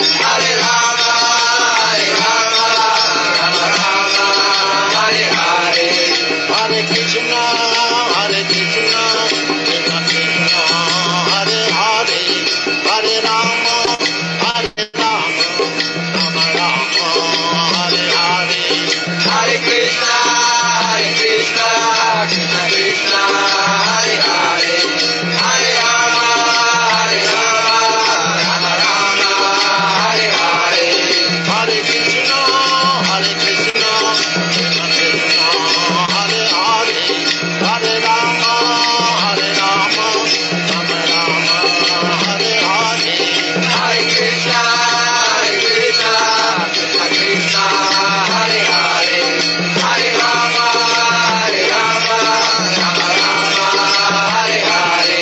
Hare Rama, Rama Rama, Hare Hare. Hare Krishna, Krishna Krishna, Hare Hare. Hare Rama, Rama Rama, Hare Hare. Hare Krishna, Krishna Krishna, Hare Hare. Hare Rama, Rama Rama, Hare Hare. Hare Krishna, Krishna Krishna, Hare Hare. Hare Rama, Rama Rama, Hare Hare. Hare Krishna, Krishna Krishna, Hare Hare. Hare Rama, Rama Rama, Hare Hare.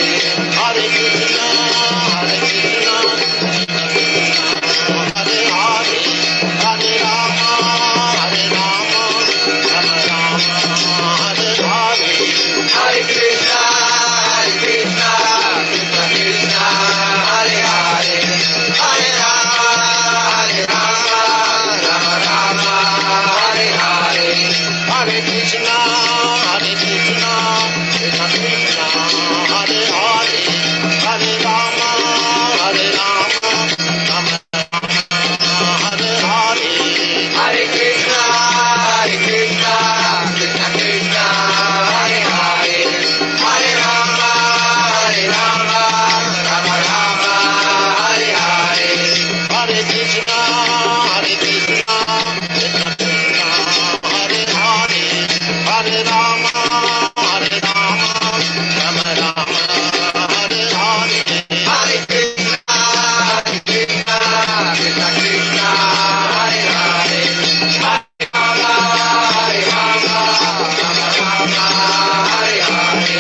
Hare Krishna, Krishna Hare Hare. Hare Rama, Rama Rama, Hare Hare. Hare Krishna, Krishna Krishna, Hare Hare. Hare Rama, Rama Rama, Hare Hare. Hare Krishna, Krishna Krishna, Hare Hare. Hare Rama, Rama Hare Hare. Hare Krishna, Krishna Krishna, Hare Hare. Hare Rama, Rama Rama, Hare Hare. Hare Krishna, Krishna Krishna, Hare Hare. Hare Rama, Rama Rama, Hare Hare. Hare Krishna, Krishna Krishna, Hare Hare. Hare Rama, Rama Rama, Hare Hare.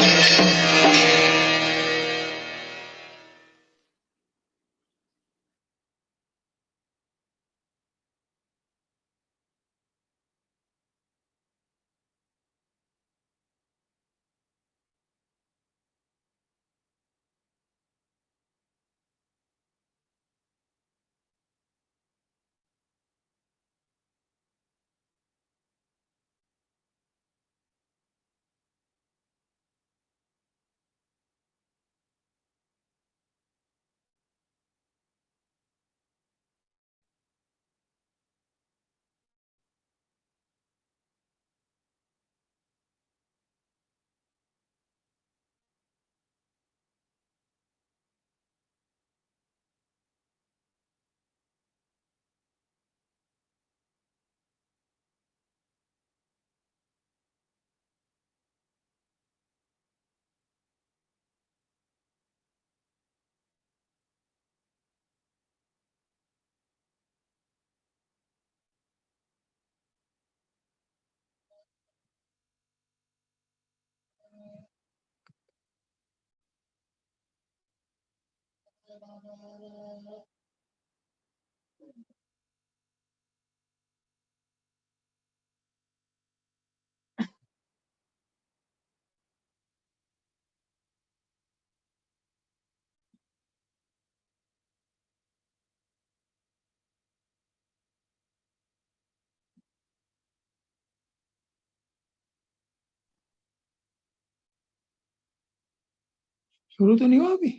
शुरू तो नहीं हुआ अभी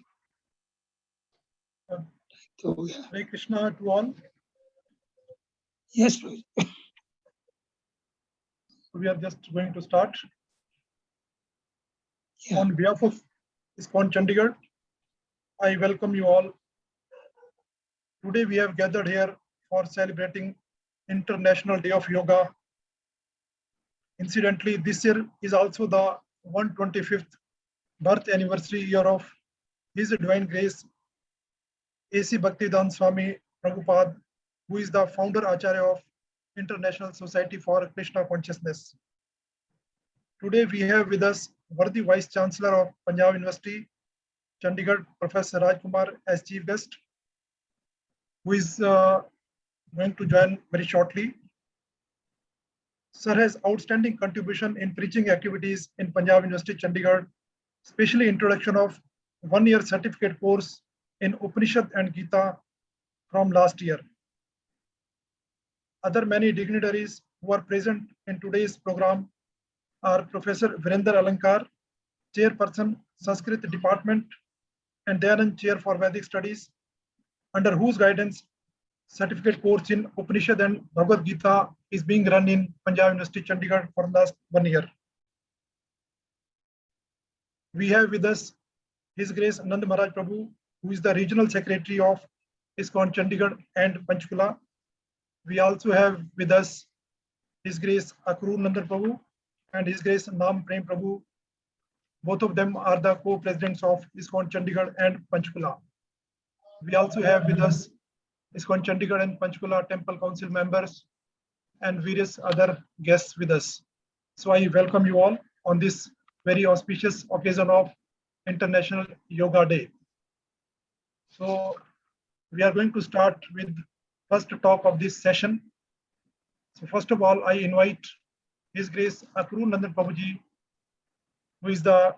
तो हो गया Hare Krishna to all. Yes We are just going to start. Yeah. On behalf of ISKCON Chandigarh, I welcome you all. Today we have gathered here for celebrating International Day of Yoga. Incidentally, this year is also the 125th birth anniversary year of His Divine Grace A.C. Bhaktivedanta Swami Prabhupada, who is the founder Acharya of International Society for Krishna Consciousness. Today we have with us worthy Vice Chancellor of Punjab University, Chandigarh, Professor Rajkumar as Chief Guest, who is going to join very shortly. Sir has outstanding contribution in preaching activities in Punjab University, Chandigarh, especially introduction of one-year certificate course in Upanishad and Gita, from last year. Other many dignitaries who are present in today's program are Professor Virender Alankar, Chairperson, Sanskrit Department, and Dayanand Chair for Vedic Studies, under whose guidance certificate course in Upanishad and Bhagavad Gita is being run in Punjab University, Chandigarh for the last 1 year. We have with us His Grace Nand Maharaj Prabhu, who is the Regional Secretary of ISKCON Chandigarh and Panchkula. We also have with us His Grace Akrur Nandan Prabhu and His Grace Nam Prem Prabhu. Both of them are the co-presidents of ISKCON Chandigarh and Panchkula. We also have with us ISKCON Chandigarh and Panchkula Temple Council members and various other guests with us. So I welcome you all on this very auspicious occasion of International Yoga Day. So we are going to start with first talk of this session. So first of all, I invite His Grace Akrur Nandan Prabhuji, who is the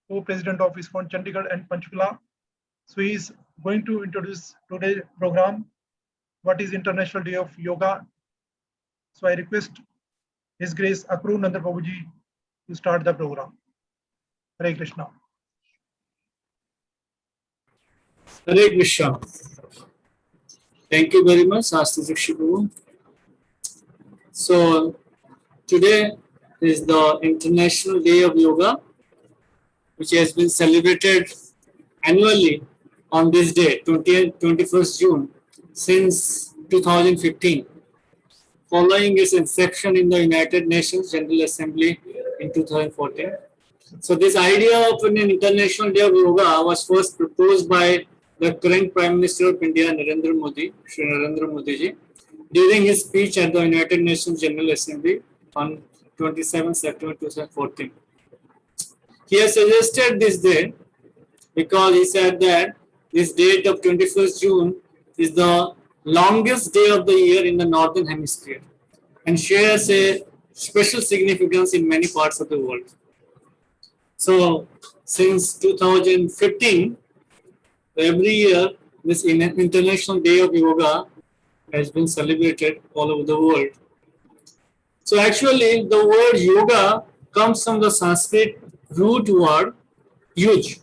co-president of ISKCON Chandigarh and Panchkula. So he is going to introduce today's program, what is International Day of Yoga. So I request His Grace Akrur Nandan Prabhuji to start the program. Hare Krishna. Hare Krishna. Thank you very much, Shastri Shiksha Prabhu. So today is the International Day of Yoga, which has been celebrated annually on this day, 21st June, since 2015, following its inception in the United Nations General Assembly in 2014. So this idea of an International Day of Yoga was first proposed by the current Prime Minister of India, Narendra Modi, Shri Narendra Modi ji, during his speech at the United Nations General Assembly on 27 September 2014. He has suggested this day because he said that this date of 21st June is the longest day of the year in the Northern Hemisphere and shares a special significance in many parts of the world. So since 2015, every year this International Day of Yoga has been celebrated all over the world. So actually the word yoga comes from the Sanskrit root word yuj,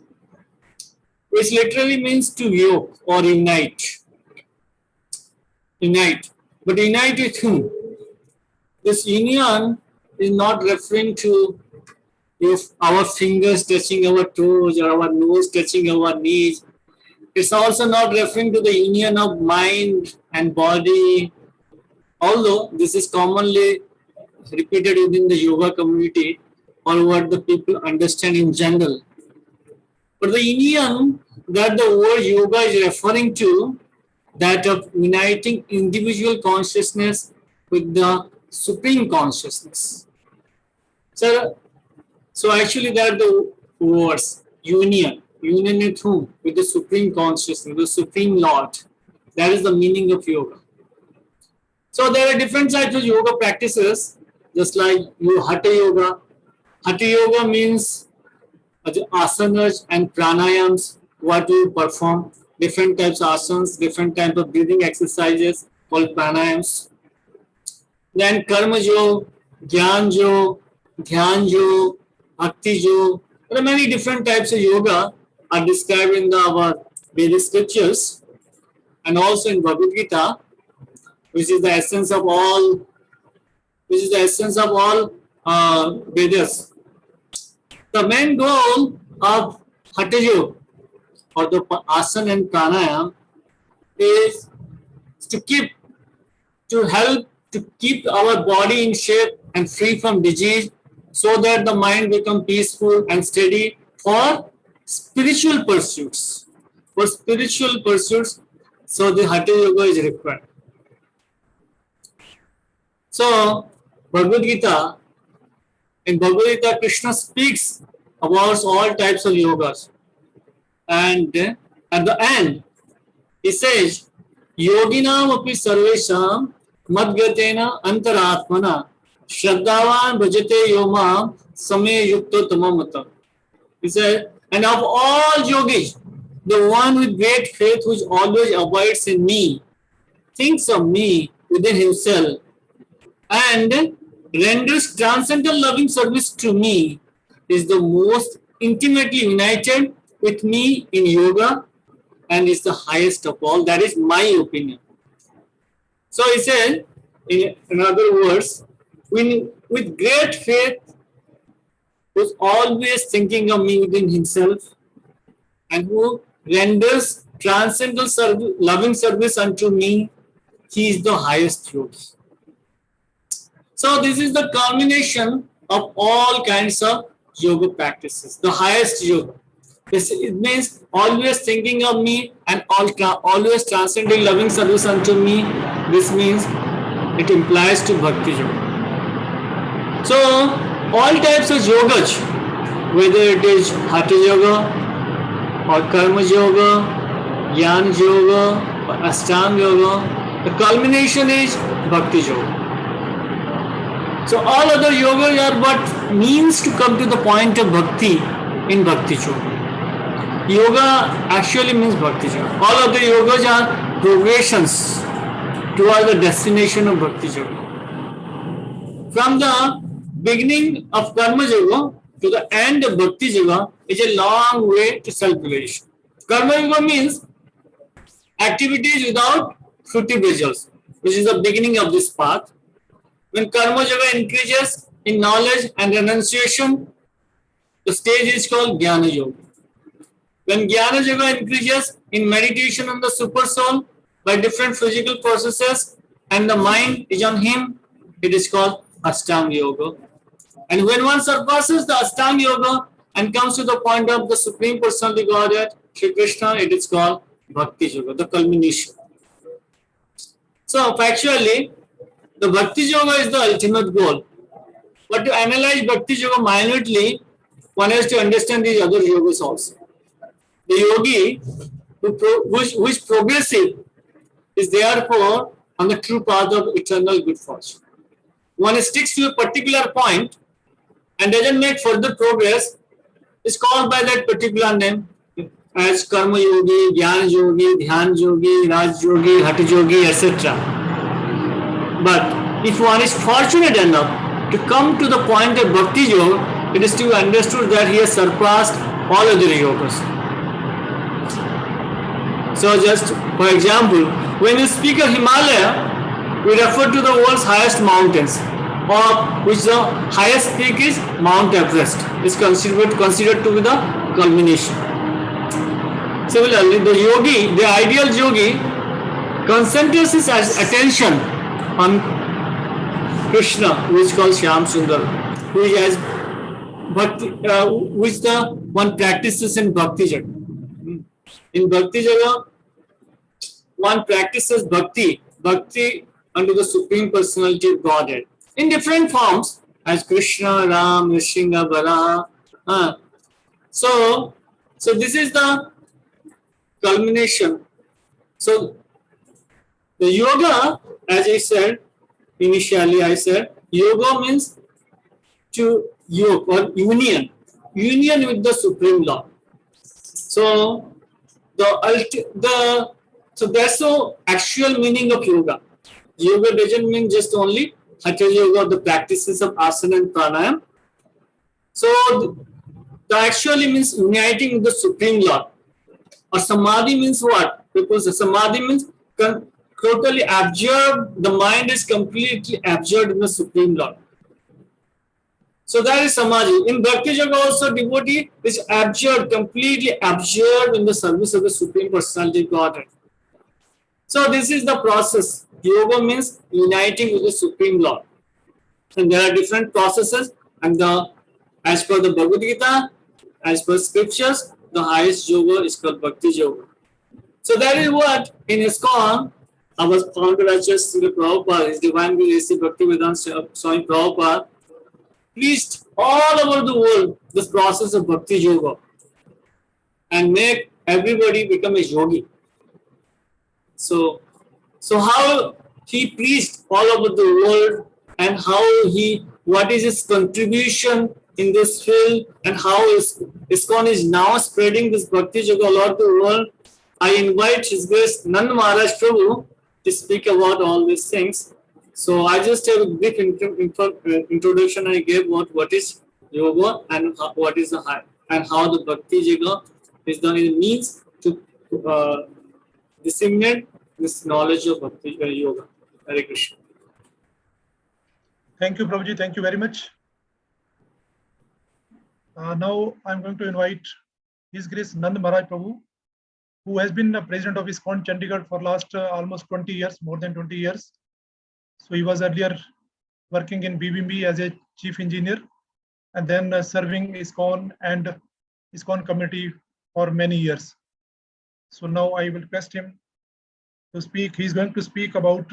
which literally means to yoke or unite. Unite. But unite with whom? This union is not referring to if our fingers touching our toes or our nose touching our knees. It's also not referring to the union of mind and body, although this is commonly repeated within the yoga community or what the people understand in general. But the union that the word yoga is referring to, that of uniting individual consciousness with the supreme consciousness. So actually that the words union with whom? With the supreme consciousness, the supreme Lord. That is the meaning of yoga. So there are different types of yoga practices, just like Hatha Yoga. Hatha Yoga means asanas and pranayams, what you perform, different types of asanas, different types of breathing exercises called pranayams. Then Karma Yoga, Jnana Yoga, Dhyan Yoga, Bhakti Yoga. There are many different types of yoga are described in our Vedic scriptures and also in Bhagavad Gita, which is the essence of all Vedas. The main goal of Hatha Yoga or the asana and pranayam is to help to keep our body in shape and free from disease, so that the mind become peaceful and steady for spiritual pursuits. For spiritual pursuits, so the Hatha Yoga is required. So Bhagavad Gita, in Bhagavad Gita, Krishna speaks about all types of yogas, and at the end he says, Yoginam api sarvesham madgatena antaratmana Shraddhavan bhajate yoma same yukto tamamata. He said, and of all yogis, the one with great faith which always abides in me, thinks of me within himself and renders transcendental loving service to me is the most intimately united with me in yoga and is the highest of all. That is my opinion. So he said, in other words, with great faith, who's always thinking of me within himself and who renders transcendental loving service unto me, he is the highest yogi. So this is the culmination of all kinds of yoga practices, the highest yoga. It means always thinking of me and always transcending loving service unto me. This means it implies to bhakti yoga. So all types of yogas, whether it is hatha yoga or karma yoga, jnana yoga or ashtanga yoga, the culmination is bhakti yoga. So all other yogas are but means to come to the point of bhakti in bhakti yoga. Yoga actually means bhakti yoga. All other yogas are progressions towards the destination of bhakti yoga. From the beginning of karma yoga to the end of bhakti yoga is a long way to self-realization. Karma yoga means activities without fruitive results, which is the beginning of this path. When karma yoga increases in knowledge and renunciation, the stage is called jnana yoga. When jnana yoga increases in meditation on the super soul by different physical processes and the mind is on him, it is called ashtanga yoga. And when one surpasses the ashtanga yoga and comes to the point of the Supreme Personality Godhead, Shri Krishna, it is called bhakti yoga, the culmination. So factually, the bhakti yoga is the ultimate goal. But to analyze bhakti yoga minutely, one has to understand these other yogas also. The yogi who is progressive is therefore on the true path of eternal good fortune. One sticks to a particular point and doesn't make further progress is called by that particular name as karma yogi, jnana yogi, dhyan yogi, raj yogi, hatha yogi, etc. But if one is fortunate enough to come to the point of bhakti yoga, it is to be understood that he has surpassed all other yogas. So just for example, when we speak of Himalaya, we refer to the world's highest mountains, of which the highest peak is Mount Everest, is considered to be the culmination. Similarly, the ideal yogi concentrates his attention on Krishna, who is called Shyam Sundar, which the one practices in Bhakti Yoga. In Bhakti Yoga, one practices bhakti unto the Supreme Personality of Godhead in different forms as Krishna, Ram, Nrsimha, Varaha. So this is the culmination. So the yoga, as I said initially, yoga means to yoke or union with the Supreme Lord. So so that's the actual meaning of yoga. Yoga doesn't mean just only hatha yoga, the practices of asana and pranayam. So the actually means uniting with the Supreme Lord. Or samadhi means what? Because samadhi means totally absorbed, the mind is completely absorbed in the Supreme Lord. So that is samadhi. In Bhakti Yoga also, devotee is completely absorbed in the service of the Supreme Personality of Godhead. So this is the process. Yoga means uniting with the Supreme Lord. And there are different processes, and as per the Bhagavad Gita, as per scriptures, the highest yoga is called Bhakti Yoga. So that is what in ISKCON, our founder Acharya Srila Prabhupada, His Divine Guru A.C. Bhaktivedanta Swami Prabhupada, preached all over the world this process of Bhakti Yoga and make everybody become a yogi. So how he preached all over the world and what is his contribution in this field and how ISKCON is now spreading this Bhakti Yoga all over the world. I invite His Grace Nand Maharaj Prabhu to speak about all these things. So I just have a brief introduction I gave about what is yoga and what is the and how the bhakti yoga is the means to disseminate this knowledge of bhakti yoga. Hare Krishna. Thank you, Prabhuji. Thank you very much. Now I'm going to invite His Grace Nand Maharaj Prabhu, who has been the president of ISKCON Chandigarh for last almost 20 years, more than 20 years. So he was earlier working in BBMB as a chief engineer, and then serving ISKCON and ISKCON committee for many years. So now I will request him to speak. He's going to speak about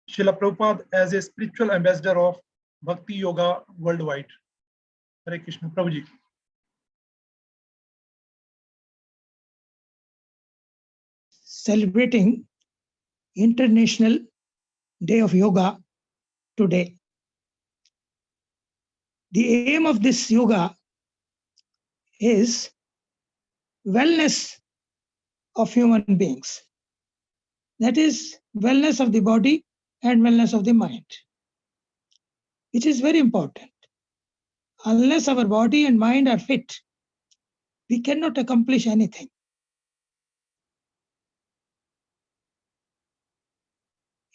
Srila Prabhupada as a spiritual ambassador of Bhakti Yoga worldwide. Hare Krishna, Prabhuji. Celebrating International Day of Yoga today. The aim of this yoga is wellness of human beings. That is wellness of the body and wellness of the mind. It is very important. Unless our body and mind are fit, we cannot accomplish anything.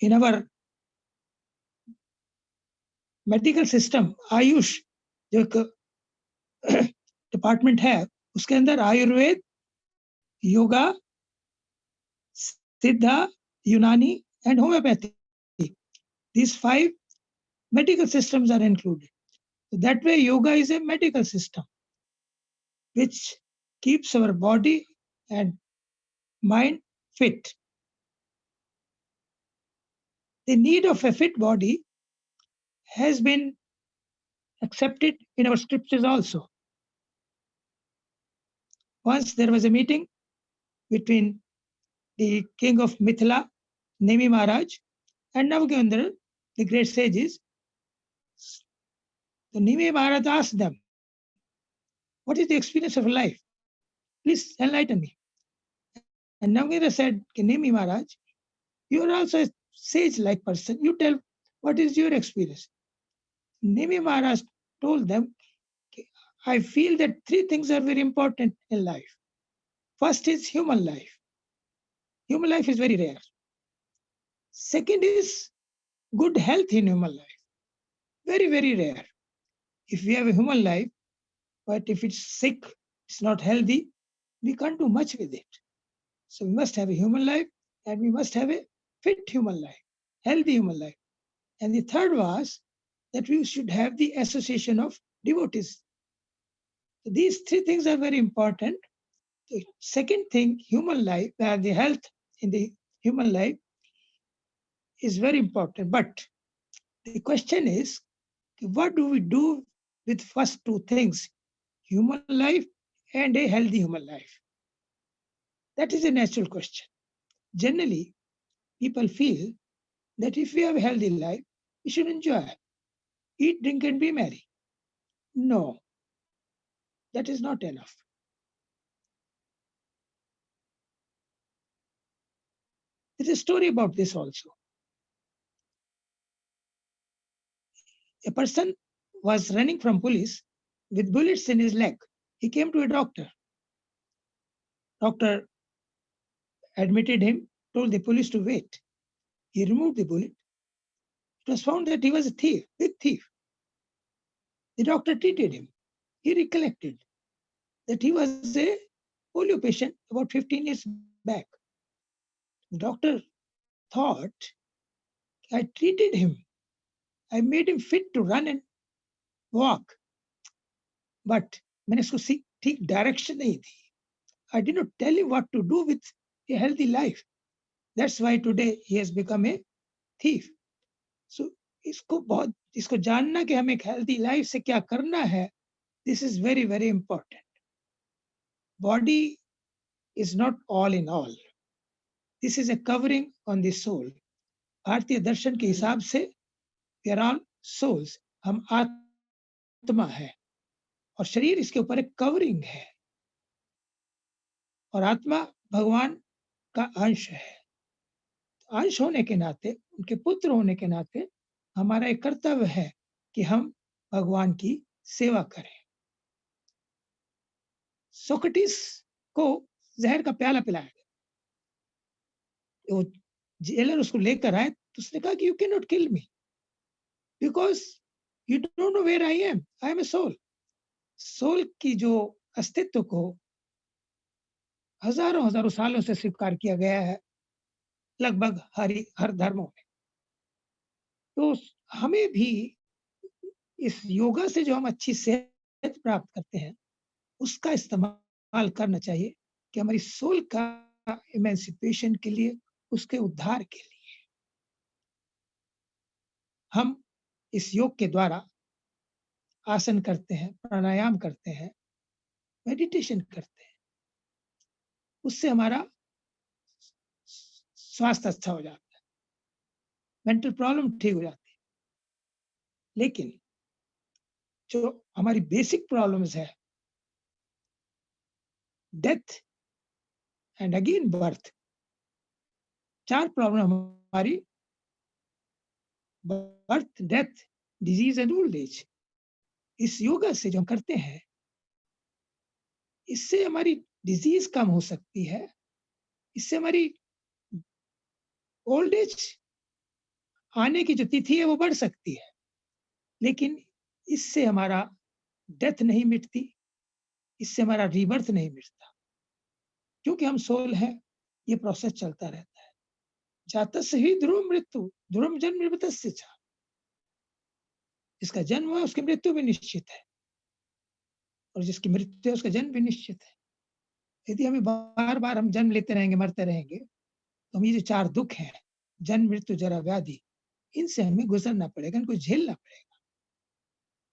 In our medical system, Ayush जो department है उसके अंदर आयुर्वेद, योगा, सिद्धा, यूनानी and homeopathy. These 5 medical systems are included. That way, yoga is a medical system which keeps our body and mind fit. The need of a fit body has been accepted in our scriptures also. Once there was a meeting between the king of Mithila, Nemi Maharaj, and Navagandhar, the great sages. The Nemi Maharaj asked them, what is the experience of life? Please enlighten me. And Navagandhar said, Nemi Maharaj, you are also a sage-like person. You tell what is your experience. Nemi Maharaj told them, I feel that 3 things are very important in life. First is human life. Human life is very rare. Second is good health in human life. Very, very rare. If we have a human life, but if it's sick, it's not healthy, we can't do much with it. So we must have a human life and we must have a fit human life, healthy human life. And the third was that we should have the association of devotees. So these 3 things are very important. The second thing, human life, the health in the human life is very important. But the question is, what do we do with first 2 things, human life and a healthy human life? That is a natural question. Generally, people feel that if we have a healthy life, we should enjoy, eat, drink, and be merry. No, that is not enough. There is a story about this also. A person was running from police with bullets in his leg. He came to a doctor. Doctor admitted him, told the police to wait. He removed the bullet. It was found that he was a thief, big thief. The doctor treated him. He recollected that he was a polio patient about 15 years back. The doctor thought, I treated him. I made him fit to run and walk. But मैंने उसको ठीक direction नहीं दी. I did not tell him what to do with a healthy life. That's why today he has become a thief. So इसको जानना कि हम एक healthy life से क्या करना है, this is very, very important. Body is not all in all. This is a covering on the soul. भारतीय दर्शन के हिसाब से we are all souls. हम आत्मा है और शरीर इसके ऊपर एक कवरिंग है और आत्मा भगवान का अंश है. अंश होने के नाते, उनके पुत्र होने के नाते हमारा एक कर्तव्य है कि हम भगवान की सेवा करें। सोक्रेटिस को जहर का प्याला पिलाया गया, वो जेलर उसको लेकर आए तो उसने कहा कि you can not kill me because you don't know where I am a soul. Soul की जो अस्तित्व को हजारों हजारों सालों से स्वीकार किया गया है लगभग हर धर्मों में। तो हमें भी इस योगा से जो हम अच्छी सेहत प्राप्त करते हैं उसका इस्तेमाल करना चाहिए कि हमारी सोल का इमेंसिपेशन के लिए, उसके उद्धार के लिए। हम इस योग के द्वारा आसन करते हैं, प्राणायाम करते हैं, मेडिटेशन करते हैं, उससे हमारा स्वास्थ्य अच्छा हो जाता है, मेंटल प्रॉब्लम ठीक हो जाती है। लेकिन जो हमारी बेसिक प्रॉब्लम्स है, death and again birth, 4 problem हमारी birth, death, disease and old age, इस योगा से जो हम करते हैं इससे हमारी डिजीज कम हो सकती है, इससे हमारी ओल्ड एज आने की जो तिथि है वो बढ़ सकती है, लेकिन इससे हमारा डेथ नहीं मिटती, इससे हमारा रीबर्थ नहीं मिटता, क्योंकि हम सोल है। ये प्रोसेस चलता रहता है। जातस्य ही ध्रुव मृत्यु, ध्रुव जन्म मृतस्य च, जिसका जन्म हुआ उसकी मृत्यु भी निश्चित है, और जिसकी मृत्यु है उसका जन्म भी निश्चित है। यदि हमें बार बार हम जन्म लेते रहेंगे, मरते रहेंगे, तो हम ये जो 4 दुख हैं, जन्म मृत्यु जरा व्याधि, इनसे हमें गुजरना पड़ेगा, इनको झेलना पड़ेगा।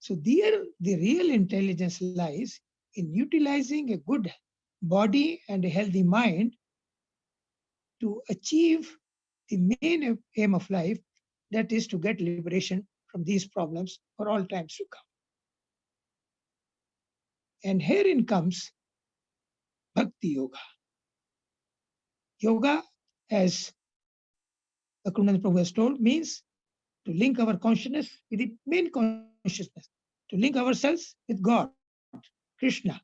So there the real intelligence lies in utilizing a good body and a healthy mind to achieve the main aim of life, that is to get liberation from these problems for all times to come. And herein comes Bhakti Yoga. Yoga, as Akrunand Prabhu has told, means to link our consciousness with the main consciousness, to link ourselves with God, Krishna.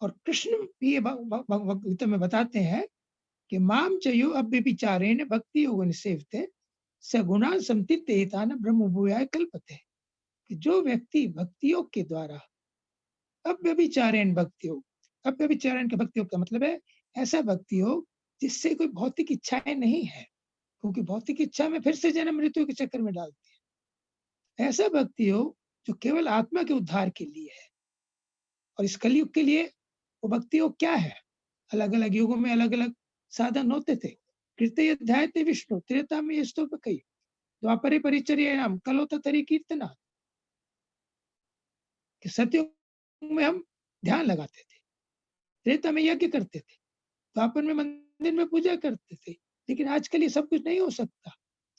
और कृष्ण भी भगवद्गीता में बताते हैं कि माम चयो अव्यभिचारेण भक्ति योग निसेवते सगुणा संतितेतान ब्रह्म भूयाय कल्पते, कि जो व्यक्ति भक्ति योग के द्वारा, अव्यभिचारेण भक्ति योग, अव्यभिचारेण के भक्ति योग का मतलब है ऐसा भक्ति योग जिससे कोई भौतिक इच्छाएं नहीं है, क्योंकि भौतिक इच्छा में फिर से जन्म मृत्यु के चक्कर में डालती है। ऐसा भक्ति योग जो केवल आत्मा के उद्धार के लिए है। और इस कलयुग के लिए वो भक्ति योग क्या है? अलग अलग युगों में अलग अलग साधन होते थे। कृत्य अध्याय थे विष्णु त्रेता में ये स्तोत्र कई, द्वापरे परिचर्यायाम कलोतरी कीर्तना, कि सतयुग में हम ध्यान लगाते थे, त्रेता में यज्ञ करते थे, द्वापर में मंदिर में पूजा करते थे। लेकिन आजकल ये सब कुछ नहीं हो सकता।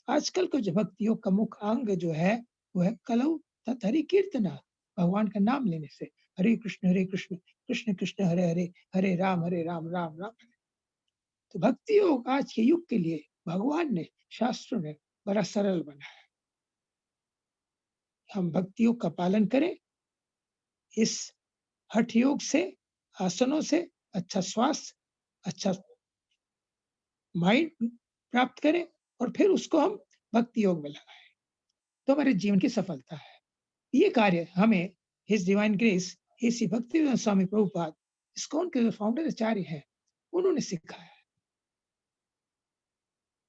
आजकल को जो भक्ति योग का मुख्य अंग जो है वो है कलौ तथा हरि कीर्तना, भगवान का नाम लेने से। हरे कृष्ण कृष्ण कृष्ण हरे हरे, हरे राम राम राम हरे। तो भक्ति योग आज के युग के लिए भगवान ने, शास्त्रों ने बड़ा सरल बनाया। हम भक्ति योग का पालन करें, इस हठ योग से, आसनों से अच्छा स्वास्थ्य, अच्छा माइंड प्राप्त करें, और फिर उसको हम भक्ति योग में लगाएं, तो हमारे जीवन की सफलता है। ये कार्य हमें His Divine Grace A C Bhaktivedanta Swami Prabhupada, ISKCON के जो फाउंडर आचार्य हैं, उन्होंने सिखाया।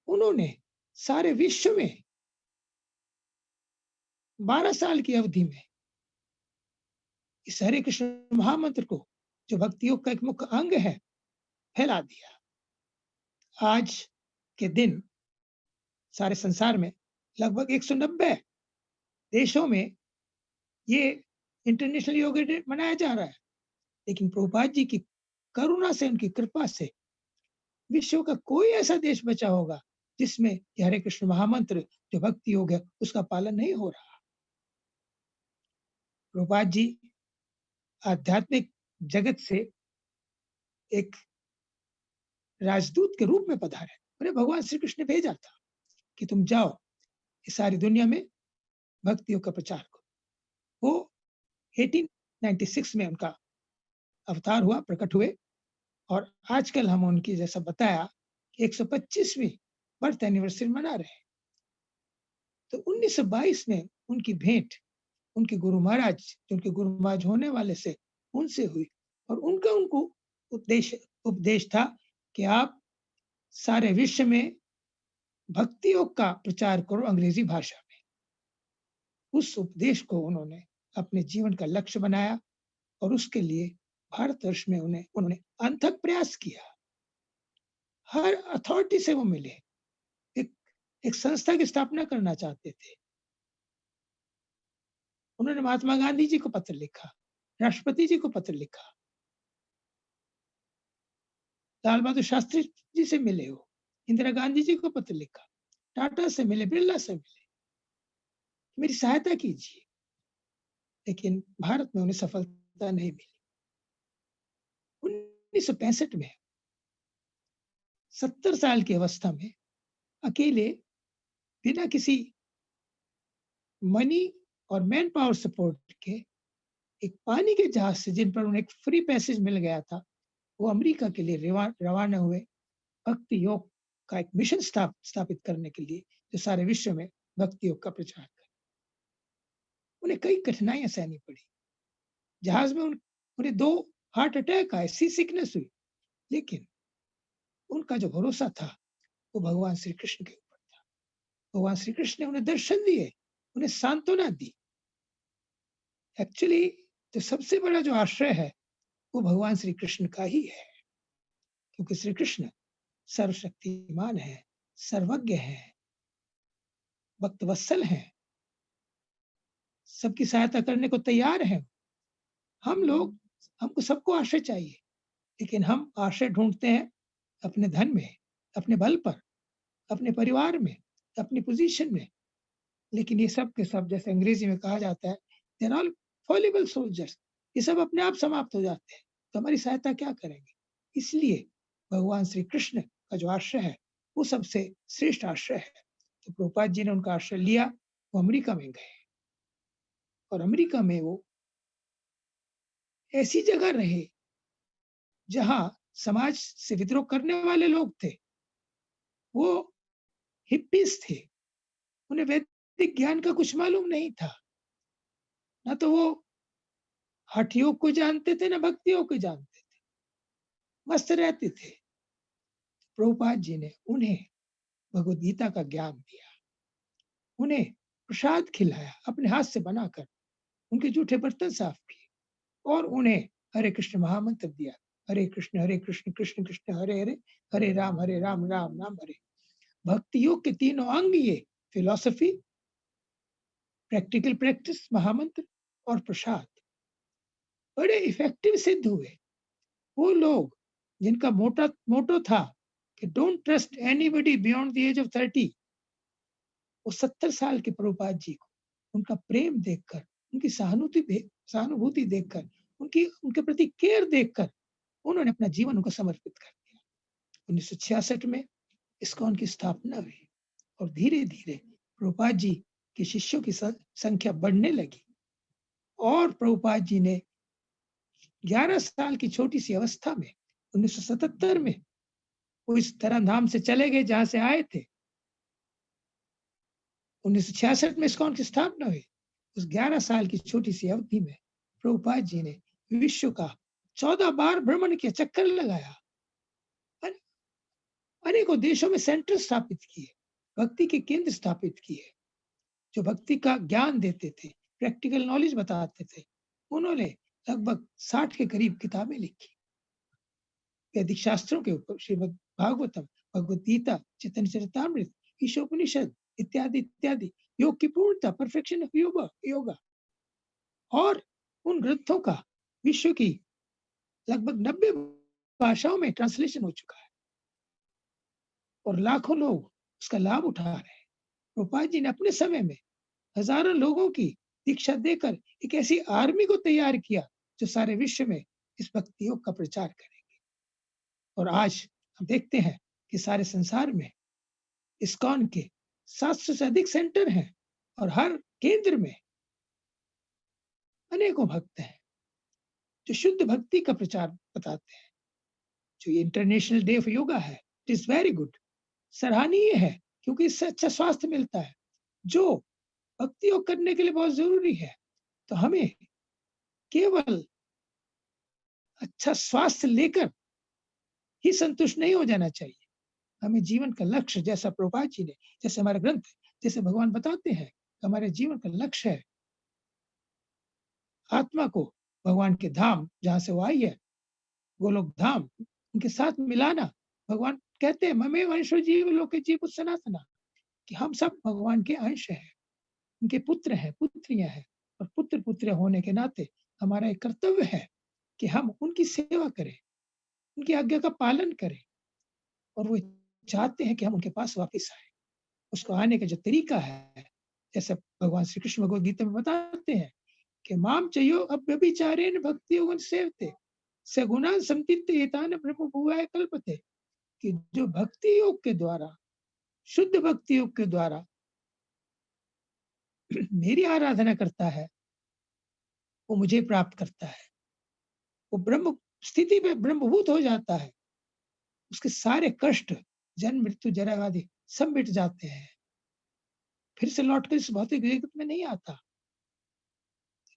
उन्होंने सारे विश्व में 12 साल की अवधि में इस हरे कृष्ण महामंत्र को, जो भक्ति योग का एक मुख्य अंग है, फैला दिया। आज के दिन सारे संसार में लगभग 190 देशों में ये इंटरनेशनल योग डे मनाया जा रहा है। लेकिन प्रभुपाद जी की करुणा से, उनकी कृपा से विश्व का कोई ऐसा देश बचा होगा जिसमें ये हरे कृष्ण महामंत्र जो भक्ति योग है उसका पालन नहीं हो रहा। प्रभुपाद जी आध्यात्मिक जगत से एक राजदूत के रूप में पधारे। उन्हें भगवान श्री कृष्ण ने भेजा था कि तुम जाओ इस सारी दुनिया में भक्ति योग का प्रचार करो। वो 1896 में उनका अवतार हुआ, प्रकट हुए, और आजकल हम उनकी जैसा बताया 125वीं बर्थ एनिवर्सरी मना रहे हैं। तो 1922 में उनकी भेंट उनके गुरु महाराज, जो उनके गुरु महाराज होने वाले से, उनसे हुई, और उनका उनको उपदेश था कि आप सारे विश्व में भक्ति योग का प्रचार करो अंग्रेजी भाषा में। उस उपदेश को उन्होंने अपने जीवन का लक्ष्य बनाया और उसके लिए भारतवर्ष में उन्होंने अथक प्रयास किया। हर अथॉरिटी से वो मिले, एक संस्था की स्थापना करना चाहते थे। उन्होंने महात्मा गांधी जी को पत्र लिखा, राष्ट्रपति जी को पत्र लिखा, लाल बहादुर शास्त्री जी से मिले हो, इंदिरा गांधी जी को पत्र लिखा, टाटा से मिले, बिरला से मिले, मेरी सहायता कीजिए। लेकिन भारत में उन्हें सफलता नहीं मिली। 1965 में 70 साल की अवस्था में अकेले, बिना किसी मनी और मैन पावर सपोर्ट के, एक पानी के जहाज से, जिन पर उन्हें एक फ्री पैसेज मिल गया था, वो अमेरिका के लिए रवाना हुए भक्ति योग का एक मिशन स्थापित करने के लिए, जो सारे विश्व में भक्ति योग का प्रचार करे। उन्हें कई कठिनाइयां सहनी पड़ी। जहाज में उन्हें 2 हार्ट अटैक आए, सी सिकनेस हुई, लेकिन उनका जो भरोसा था वो भगवान श्री कृष्ण के ऊपर था। भगवान श्री कृष्ण ने उन्हें दर्शन दिए, उन्हें सांत्वना दी। एक्चुअली जो सबसे बड़ा जो आश्रय है वो भगवान श्री कृष्ण का ही है, क्योंकि श्री कृष्ण सर्वशक्तिमान है, सर्वज्ञ है, भक्तवत्सल है, सबकी सहायता करने को तैयार है। हमको सबको आश्रय चाहिए, लेकिन हम आश्रय ढूंढते हैं अपने धन में, अपने बल पर, अपने परिवार में, अपनी पोजीशन में। लेकिन ये सब के सब, जैसे अंग्रेजी में कहा जाता है, they are all fallible soldiers, ये सब अपने आप समाप्त हो जाते हैं, तो हमारी सहायता क्या करेंगे? इसलिए भगवान श्री कृष्ण का जो आश्रय है वो सबसे श्रेष्ठ आश्रय है। तो प्रभुपाद जी ने उनका आश्रय लिया, वो अमेरिका में गए, और अमेरिका में वो ऐसी जगह रहे जहां समाज से विद्रोह करने वाले लोग थे। वो हिप्पीज थे, उन्हें वैदिक ज्ञान का कुछ मालूम नहीं था, ना तो वो हठ योग को जानते थे, ना भक्ति योग को जानते थे, मस्त रहते थे। प्रभुपाद जी ने उन्हें भगवद गीता का ज्ञान दिया, उन्हें प्रसाद खिलाया, अपने हाथ से बनाकर उनके जूठे बर्तन साफ किए, और उन्हें हरे कृष्ण महामंत्र दिया, हरे कृष्ण कृष्ण कृष्ण हरे हरे, हरे राम राम राम हरे। भक्ति योग के तीनों अंग ये, फिलॉसफी, प्रैक्टिकल प्रैक्टिस, महामंत्र और प्रसाद, बड़े इफेक्टिव सिद्ध हुए। वो लोग जिनका मोटो था कि don't trust anybody beyond the age of 30, वो 70 साल के प्रभुपाद जी को उनका प्रेम देखकर, उनकी सहानुभूति देखकर, उनके प्रति केयर देखकर उन्होंने अपना जीवन उनको समर्पित कर दिया। 1966 में इस्कॉन की स्थापना हुई, और धीरे धीरे प्रभुपाद जी के शिष्यों की संख्या बढ़ने लगी, और प्रभुपाद जी ने 11 साल की छोटी सी अवस्था में 1977 में वो इस धर्मधाम से चले गए जहां से आए थे। 1966 में इस्कॉन की स्थापना हुई। उस 11 साल की छोटी सी अवधि में प्रभुपाद जी ने विश्व का 14 बार भ्रमण किया, चक्कर लगाया, अनेकों देशों में सेंटर स्थापित किए, भक्ति के केंद्र स्थापित किए, जो भक्ति का ज्ञान देते थे, प्रैक्टिकल नॉलेज बताते थे। उन्होंने लगभग 60 के करीब किताबें लिखी, वैदिक शास्त्रों के ऊपर, श्रीमद् भागवतम, भगवद गीता, चैतन्य चरितामृत, ईशोपनिषद इत्यादि इत्यादि, योग की पूर्णता, परफेक्शन ऑफ योगा, और उन ग्रंथों का विश्व की लगभग 90 भाषाओं में ट्रांसलेशन हो चुका है, और लाखों लोग उसका लाभ उठा रहे हैं। प्रभुपाद जी ने अपने समय में हजारों लोगों की दीक्षा देकर एक ऐसी आर्मी को तैयार किया जो सारे विश्व में इस भक्ति योग का प्रचार करेंगे। और आज हम देखते हैं कि सारे संसार में इस्कॉन के 700 से अधिक सेंटर हैं और हर केंद्र में अनेकों भक्त हैं जो शुद्ध भक्ति का प्रचार बताते हैं। जो ये इंटरनेशनल डे ऑफ योगा है, इट इज वेरी गुड, सराहनीय है, क्योंकि इससे अच्छा स्वास्थ्य मिलता है जो भक्ति योग करने के लिए बहुत जरूरी है। तो हमें केवल अच्छा स्वास्थ्य लेकर ही संतुष्ट नहीं हो जाना चाहिए। हमें जीवन का लक्ष्य, जैसा प्रभुपाद जी ने, जैसे हमारा ग्रंथ, जैसे भगवान बताते हैं, हमारे जीवन का लक्ष्य है आत्मा को भगवान के धाम, जहां से वो आई है, गोलोक धाम, उनके साथ मिलाना। भगवान कहते हैं ममे वंशो जीव लोके जीव सनातना, कि हम सब भगवान के अंश हैं, उनके पुत्र हैं, पुत्रियां हैं, और पुत्र पुत्र होने के नाते हमारा एक कर्तव्य है कि हम उनकी सेवा करें, उनकी आज्ञा का पालन करें, और वो चाहते हैं कि हम उनके पास वापस आए। उसको आने का जो तरीका है, जैसे भगवान श्री कृष्ण भगवद गीता में बताते हैं कि माम चयो अव्यभिचारेण भक्ति योगं सेवते सगुणान संतीर्थे एतान ब्रह्म भुवाय कल्पते, कि जो भक्ति योग के द्वारा, शुद्ध भक्ति योग के द्वारा मेरी आराधना करता है, वो मुझे प्राप्त करता है, वो ब्रह्म स्थिति में ब्रह्मभूत हो जाता है, उसके सारे कष्ट, जन्म मृत्यु जरा आदि सब मिट जाते हैं, फिर से लौटकर इस भौतिक जगत में नहीं आता।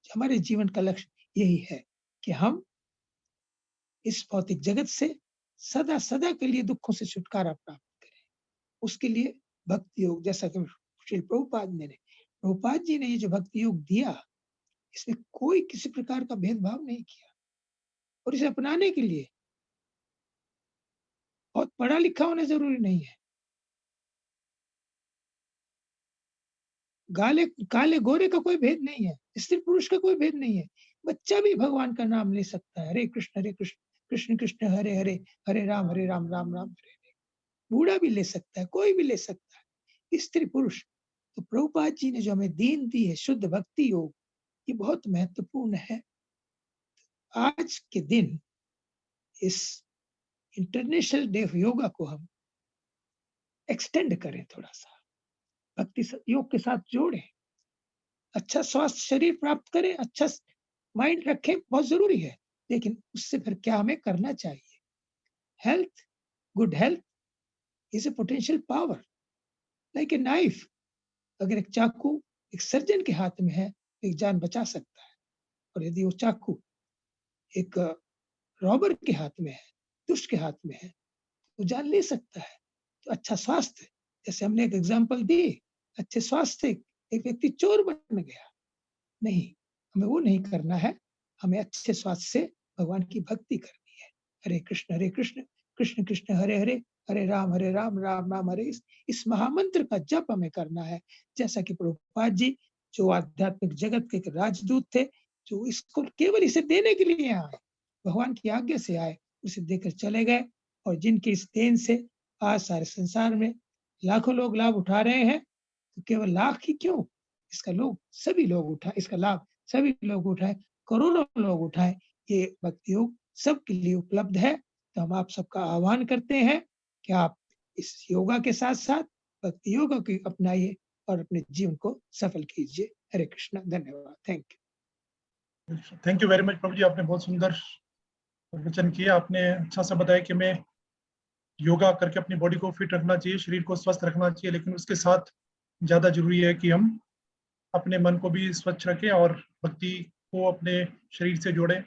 हमारे जीवन का लक्ष्य यही है कि हम इस भौतिक जगत से सदा सदा के लिए दुखों से छुटकारा प्राप्त करें। उसके लिए भक्ति योग, जैसा कि श्री प्रभुपाद जी ने ये जो भक्ति योग दिया, इसमें कोई किसी प्रकार का भेदभाव नहीं किया, और इसे अपनाने के लिए बहुत पढ़ा लिखा होना जरूरी नहीं है, काले गोरे का कोई भेद नहीं है, स्त्री पुरुष का कोई भेद नहीं है। बच्चा भी भगवान का नाम ले सकता है, हरे कृष्ण कृष्ण कृष्ण हरे हरे, हरे राम राम राम हरे हरे। बूढ़ा भी ले सकता है, कोई भी ले सकता है, स्त्री पुरुष। तो प्रभुपाद जी ने जो हमें दीन दी है शुद्ध भक्ति योग, ये बहुत महत्वपूर्ण है। आज के दिन इस इंटरनेशनल डे ऑफ योगा को हम एक्सटेंड करें, थोड़ा सा भक्ति योग के साथ जोड़ें, अच्छा स्वास्थ्य शरीर प्राप्त करें, अच्छा माइंड रखें, बहुत जरूरी है। लेकिन उससे फिर क्या हमें करना चाहिए? Health, good health is a potential power, like a knife. अगर एक चाकू एक सर्जन के हाथ में है, एक जान बचा सकता है, और यदि वो चाकू एक रॉबर के हाथ में है, दुष्ट के हाथ में है, तो जान ले सकता है। तो अच्छा स्वास्थ्य, जैसे हमने एक एग्जांपल दी, अच्छे स्वास्थ्य एक व्यक्ति चोर बन गया, नहीं, हमें वो नहीं करना है। हमें अच्छे स्वास्थ्य से भगवान की भक्ति करनी है। हरे कृष्ण कृष्ण कृष्ण हरे हरे, हरे राम राम राम हरे, इस महामंत्र का जप हमें करना है। जैसा कि प्रभुपाद जी, जो आध्यात्मिक जगत के राजदूत थे, जो इसको केवल इसे देने के लिए आए, भगवान की आज्ञा से आए, उसे देकर चले गए, और जिनकी इस देन से आज सारे संसार में लाखों लोग लाभ उठा रहे हैं। तो केवल लाख ही क्यों, इसका लोग सभी लोग उठाए, इसका लाभ सभी लोग उठाए, करोड़ों लोग उठाए। ये भक्ति योग सबके लिए उपलब्ध है। तो हम आप सबका आह्वान करते हैं कि आप इस योगा के साथ साथ भक्ति योग को अपनाइए और अपने जीवन को सफल कीजिए। हरे कृष्णा, धन्यवाद, थैंक यू वेरी मच प्रभु जी, आपने बहुत सुंदर प्रवचन किया। आपने अच्छा सा बताया कि हमें योगा करके अपनी बॉडी को फिट रखना चाहिए, शरीर को स्वस्थ रखना चाहिए, लेकिन उसके साथ ज्यादा जरूरी है कि हम अपने मन को भी स्वच्छ रखें और भक्ति को अपने शरीर से जोड़ें,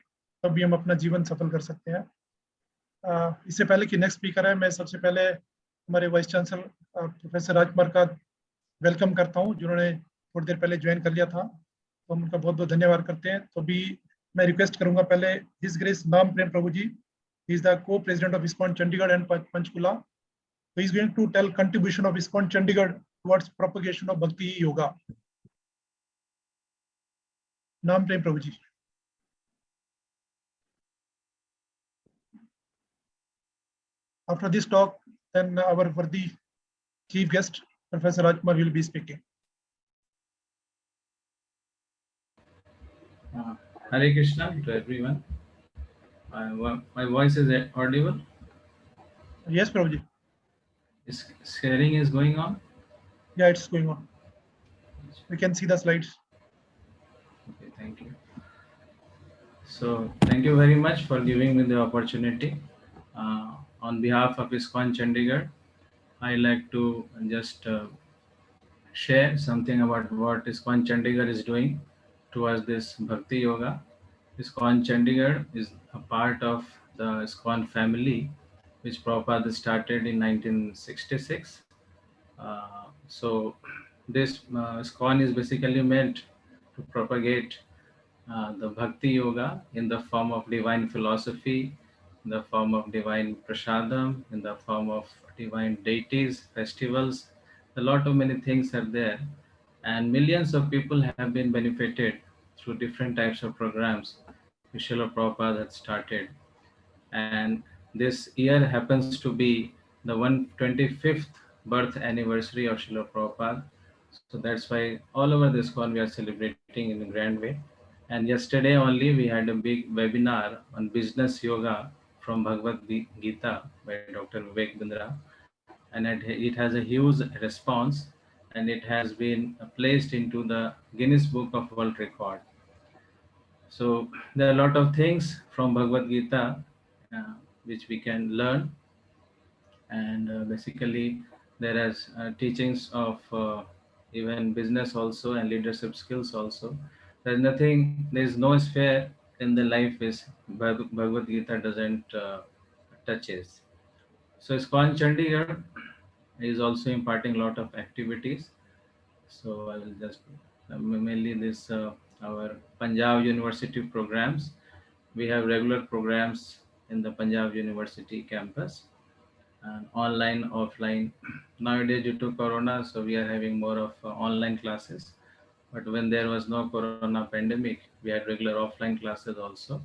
तब भी हम अपना जीवन सफल कर सकते हैं। इससे पहले कि नेक्स्ट स्पीकर है, मैं सबसे पहले हमारे वाइस चांसलर प्रोफेसर राजकुमार का वेलकम करता हूं, जिन्होंने थोड़ी देर पहले ज्वाइन कर लिया था, तो हम उनका बहुत बहुत धन्यवाद करते हैं। तो भी मैं रिक्वेस्ट करूंगा पहले हिज ग्रेस नाम प्रेम प्रभु जी, he is the co-president of ISKCON Chandigarh and Panchkula. He is going to tell contribution of ISKCON Chandigarh towards propagation of Bhakti Yoga. Naam Prem Prabhuji. After this talk, then our worthy chief guest, Professor Rajkumar, will be speaking. Hare Krishna to everyone. My voice is audible? Yes, Prabhuji. sharing is going on? Yeah, it's going on. We can see the slides. Okay, thank you. So thank you very much for giving me the opportunity. On behalf of ISKCON Chandigarh, I like to just share something about what ISKCON Chandigarh is doing towards this Bhakti Yoga. ISKCON Chandigarh is a part of the ISKCON family, which Prabhupada started in 1966. So this ISKCON is basically meant to propagate the Bhakti Yoga in the form of divine philosophy, in the form of divine prasadam, in the form of divine deities, festivals. A lot of many things are there, and millions of people have been benefited through different types of programs which Srila Prabhupada had started. And this year happens to be the 125th birth anniversary of Srila Prabhupada. So that's why all over this ISKCON we are celebrating in a grand way. And yesterday only we had a big webinar on business yoga from Bhagavad Gita by Dr. Vivek Bindra. And it has a huge response, and it has been placed into the Guinness Book of World Record. So there are a lot of things from Bhagavad Gita which we can learn, and basically there is teachings of even business also and leadership skills also. There is no sphere in the life which Bhagavad Gita doesn't touches. So ISKCON Chandigarh is also imparting a lot of activities. So I will just mainly this our Punjab University programs. We have regular programs in the Punjab University campus, and online, offline. Nowadays, due to Corona, so we are having more of online classes. But when there was no Corona pandemic, we had regular offline classes also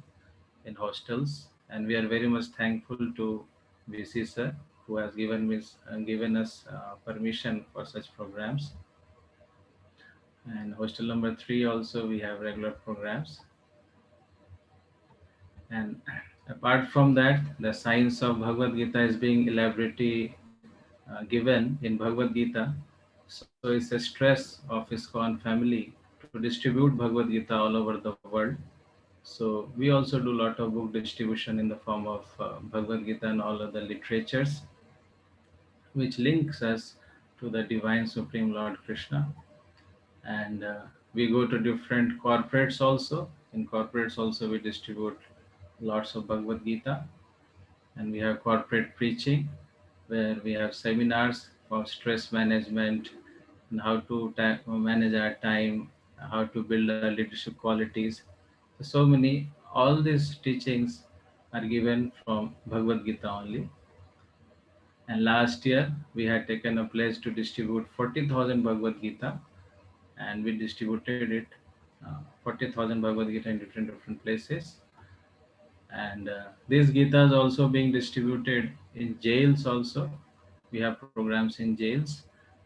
in hostels, and we are very much thankful to VC sir who has given us permission for such programs. And hostel number 3 also we have regular programs. And apart from that, the science of Bhagavad Gita is being elaborately given in Bhagavad Gita. So it's a stress of ISKCON family to distribute Bhagavad Gita all over the world. So we also do a lot of book distribution in the form of Bhagavad Gita and all other literatures, which links us to the divine Supreme Lord Krishna. And we go to different corporates also. In corporates also we distribute lots of Bhagavad Gita, and we have corporate preaching where we have seminars for stress management and how to manage our time, how to build our leadership qualities. So many, all these teachings are given from Bhagavad Gita only. And last year we had taken a pledge to distribute 40,000 Bhagavad Gita, and we distributed it 40,000 Bhagavad Gita in different places. And these Gitas also being distributed in jails also. We have programs in jails.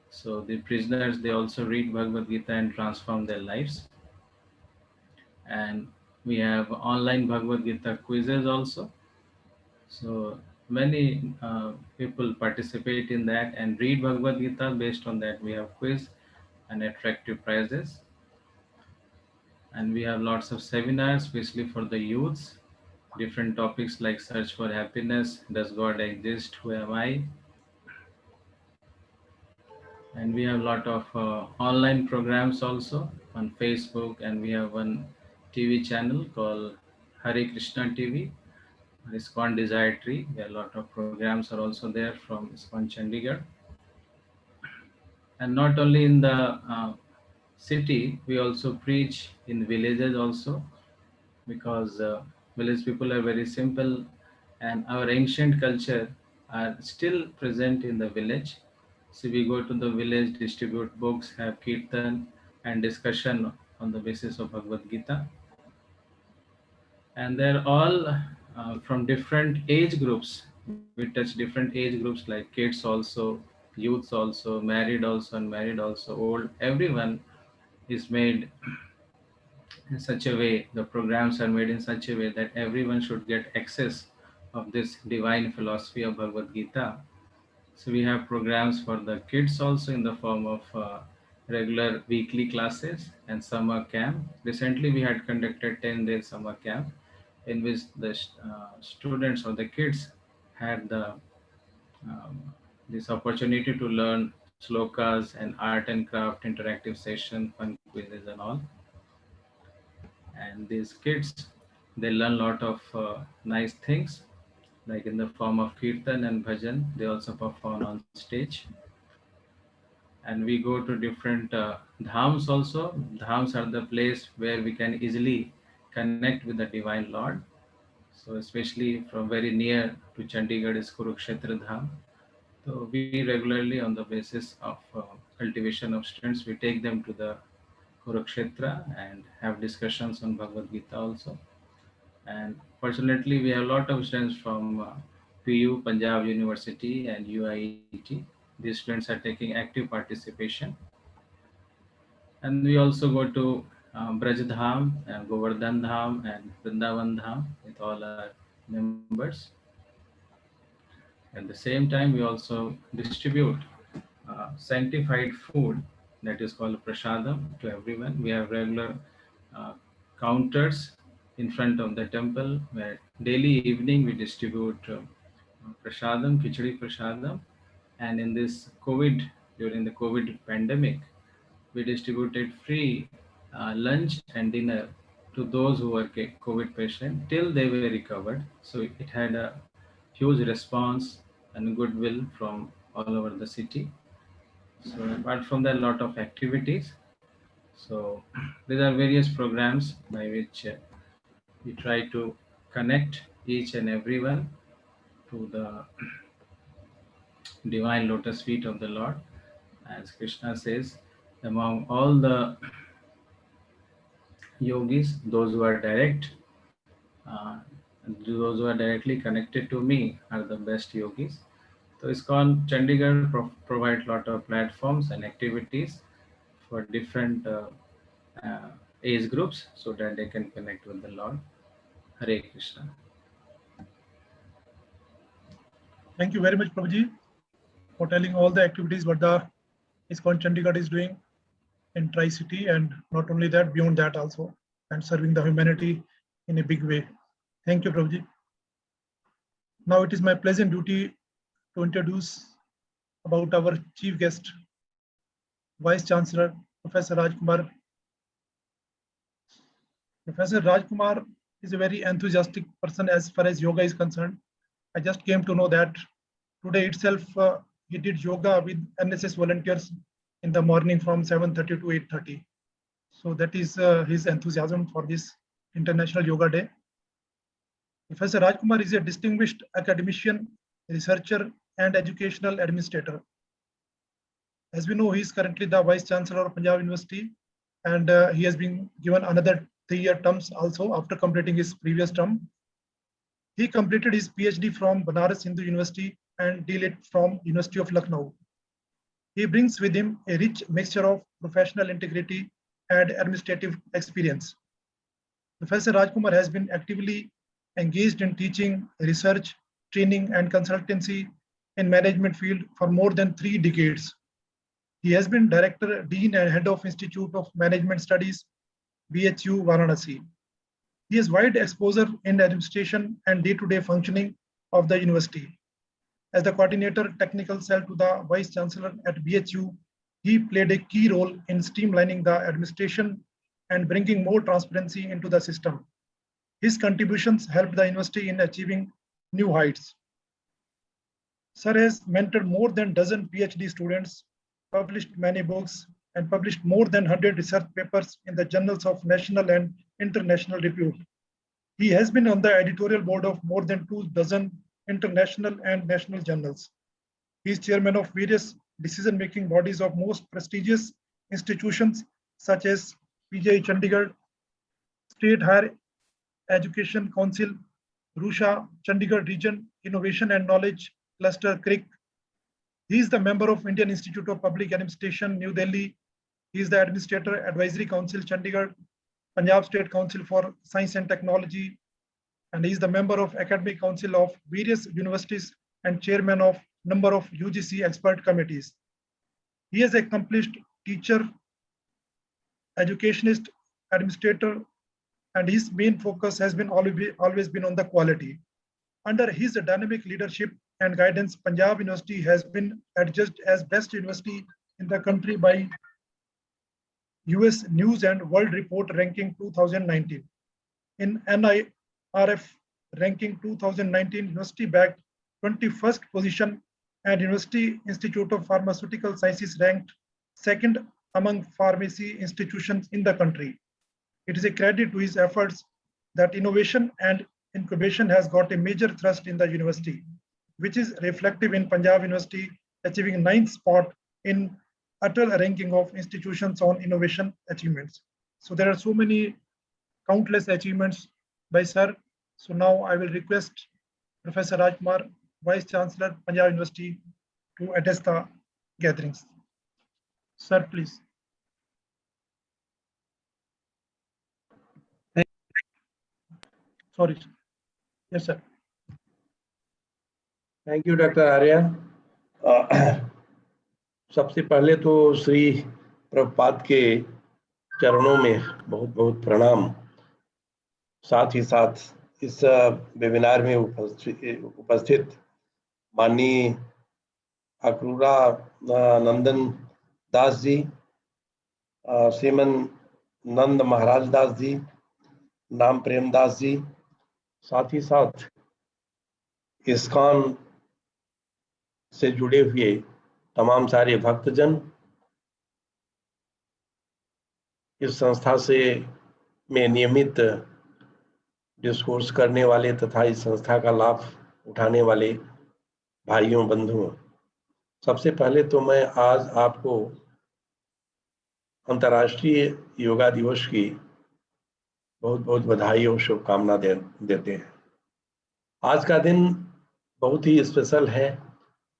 So the prisoners, they also read Bhagavad Gita and transform their lives. And we have online Bhagavad Gita quizzes also. So many people participate in that and read Bhagavad Gita. Based on that, we have quiz and attractive prizes. And we have lots of seminars, especially for the youths. Different topics like search for happiness, does God exist, who am I? And we have a lot of online programs also on Facebook, and we have one TV channel called Hare Krishna TV, ISKCON Desire Tree, where a lot of programs are also there from ISKCON Chandigarh. And not only in the city, we also preach in villages also, because village people are very simple, and our ancient culture are still present in the village. So we go to the village, distribute books, have kirtan and discussion on the basis of Bhagavad Gita. And they're all from different age groups. We touch different age groups like kids also, youths also, married also, unmarried also, old. Everyone is made in such a way, the programs are made in such a way that everyone should get access of this divine philosophy of Bhagavad Gita. So we have programs for the kids also in the form of regular weekly classes and summer camp. Recently, we had conducted 10-day summer camp in which the students or the kids had um, this opportunity to learn slokas and art and craft interactive session, fun quizzes and all. And these kids, they learn a lot of nice things like in the form of kirtan and bhajan. They also perform on stage. And we go to different dhams also. Dhams are the place where we can easily connect with the divine Lord. So especially from very near to Chandigarh is Kurukshetra Dham. So we regularly on the basis of cultivation of students, we take them to the Kurukshetra and have discussions on Bhagavad Gita also. And fortunately, we have a lot of students from PU, Punjab University and UIET. These students are taking active participation. And we also go to Braj Dham, Govardhan Dham and Vrindavan Dham with all our members. At the same time, we also distribute sanctified food that is called prasadam to everyone. We have regular uh, counters in front of the temple where daily evening we distribute prasadam, khichdi prasadam. And in this COVID, during the COVID pandemic, we distributed free lunch and dinner to those who were COVID patient till they were recovered. So it had a huge response and goodwill from all over the city. So apart from that, a lot of activities. So these are various programs by which we try to connect each and everyone to the divine lotus feet of the Lord. As Krishna says, among all the yogis, those who are direct, uh, those who are directly connected to me are the best yogis. So ISKCON Chandigarh provides a lot of platforms and activities for different uh, age groups so that they can connect with the Lord. Hare Krishna. Thank you very much, Prabhuji, for telling all the activities what the ISKCON Chandigarh is doing in Tri-City, and not only that, beyond that also, and serving the humanity in a big way. Thank you, Prabhuji. Now it is my pleasant duty to introduce about our chief guest, Vice Chancellor, Professor Rajkumar. Professor Rajkumar is a very enthusiastic person as far as yoga is concerned. I just came to know that today itself he did yoga with NSS volunteers in the morning from 7:30 to 8:30. So that is his enthusiasm for this International Yoga Day. Professor Rajkumar is a distinguished academician, researcher, and educational administrator. As we know, he is currently the Vice Chancellor of Punjab University, and he has been given another 3-year terms also after completing his previous term. He completed his PhD from Banaras Hindu University and DLit from University of Lucknow. He brings with him a rich mixture of professional integrity and administrative experience. Professor Rajkumar has been actively engaged in teaching, research, training, and consultancy in management field for more than 3 decades. He has been Director, Dean, and Head of Institute of Management Studies, BHU, Varanasi. He has wide exposure in administration and day-to-day functioning of the university. As the coordinator technical cell to the Vice Chancellor at BHU, he played a key role in streamlining the administration and bringing more transparency into the system. His contributions helped the university in achieving new heights. Sir has mentored more than a dozen PhD students, published many books, and published more than 100 research papers in the journals of national and international repute. He has been on the editorial board of more than 24 international and national journals. He is chairman of various decision-making bodies of most prestigious institutions such as PGI Chandigarh, State Higher Education Council, Rusha, Chandigarh Region Innovation and Knowledge Cluster, CRIC. He is the member of Indian Institute of Public Administration, New Delhi. He is the Administrator, Advisory Council, Chandigarh, Punjab State Council for Science and Technology, and he is the member of Academic Council of various universities and chairman of number of UGC expert committees. He is an accomplished teacher, educationist, administrator, and his main focus has been always been on the quality. Under his dynamic leadership and guidance, Punjab University has been adjudged as best university in the country by US News and World Report ranking 2019. In NIRF ranking 2019, university bagged 21st position, and University Institute of Pharmaceutical Sciences ranked second among pharmacy institutions in the country. It is a credit to his efforts that innovation and incubation has got a major thrust in the university, which is reflective in Punjab University achieving 9th spot in Atal ranking of institutions on innovation achievements. So there are so many countless achievements by sir. So now I will request Professor Rajkumar, Vice Chancellor, Punjab University, to address the gatherings. Sir, please. Sorry. Yes, sir. Thank you doctor Arya. सबसे पहले तो श्री प्रभुपाद के चरणों में बहुत बहुत प्रणाम। साथ ही साथ इस वेबिनार में उपस्थित माननीय अक्रूरा नंदन दास जी, श्रीमन नंद महाराज दास जी, नाम प्रेम दास जी, साथ ही साथ इस्कॉन से जुड़े हुए तमाम सारे भक्तजन, इस संस्था से में नियमित डिस्कोर्स करने वाले तथा इस संस्था का लाभ उठाने वाले भाइयों बंधुओं, सबसे पहले तो मैं आज आपको अंतर्राष्ट्रीय योगा दिवस की बहुत बहुत बधाई और शुभकामना देते हैं। आज का दिन बहुत ही स्पेशल है।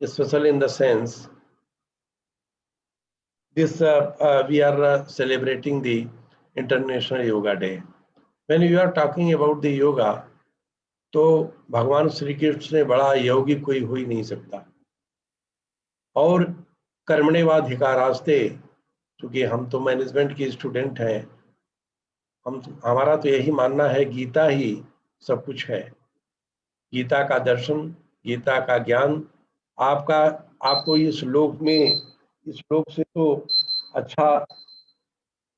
Special in the sense this we are celebrating the International Yoga Day. When you are talking about the yoga, तो भगवान श्री कृष्ण से बड़ा योगी कोई हो ही नहीं सकता। और कर्मण्येवाधिकारास्ते, क्योंकि हम तो मैनेजमेंट के स्टूडेंट हैं, हमारा तो यही मानना है गीता ही सब कुछ है। गीता का दर्शन, गीता का ज्ञान आपको इस लोक में, इस लोक से तो अच्छा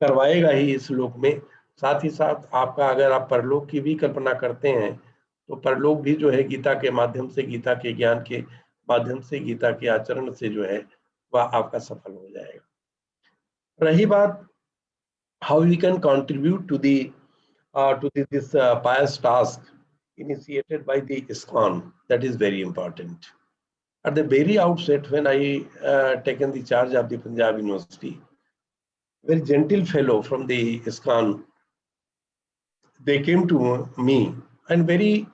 करवाएगा ही इस लोक में, साथ ही साथ आपका अगर आप परलोक की भी कल्पना करते हैं तो परलोक भी जो है गीता के माध्यम से, गीता के ज्ञान के माध्यम से, गीता के आचरण से जो है वह आपका सफल हो जाएगा। रही बात how we can contribute to this pious task initiated by the ISKCON, that is very important. At the very outset, when I taken the charge of the Punjab University, very gentle fellow from the ISKCON, they came to me and very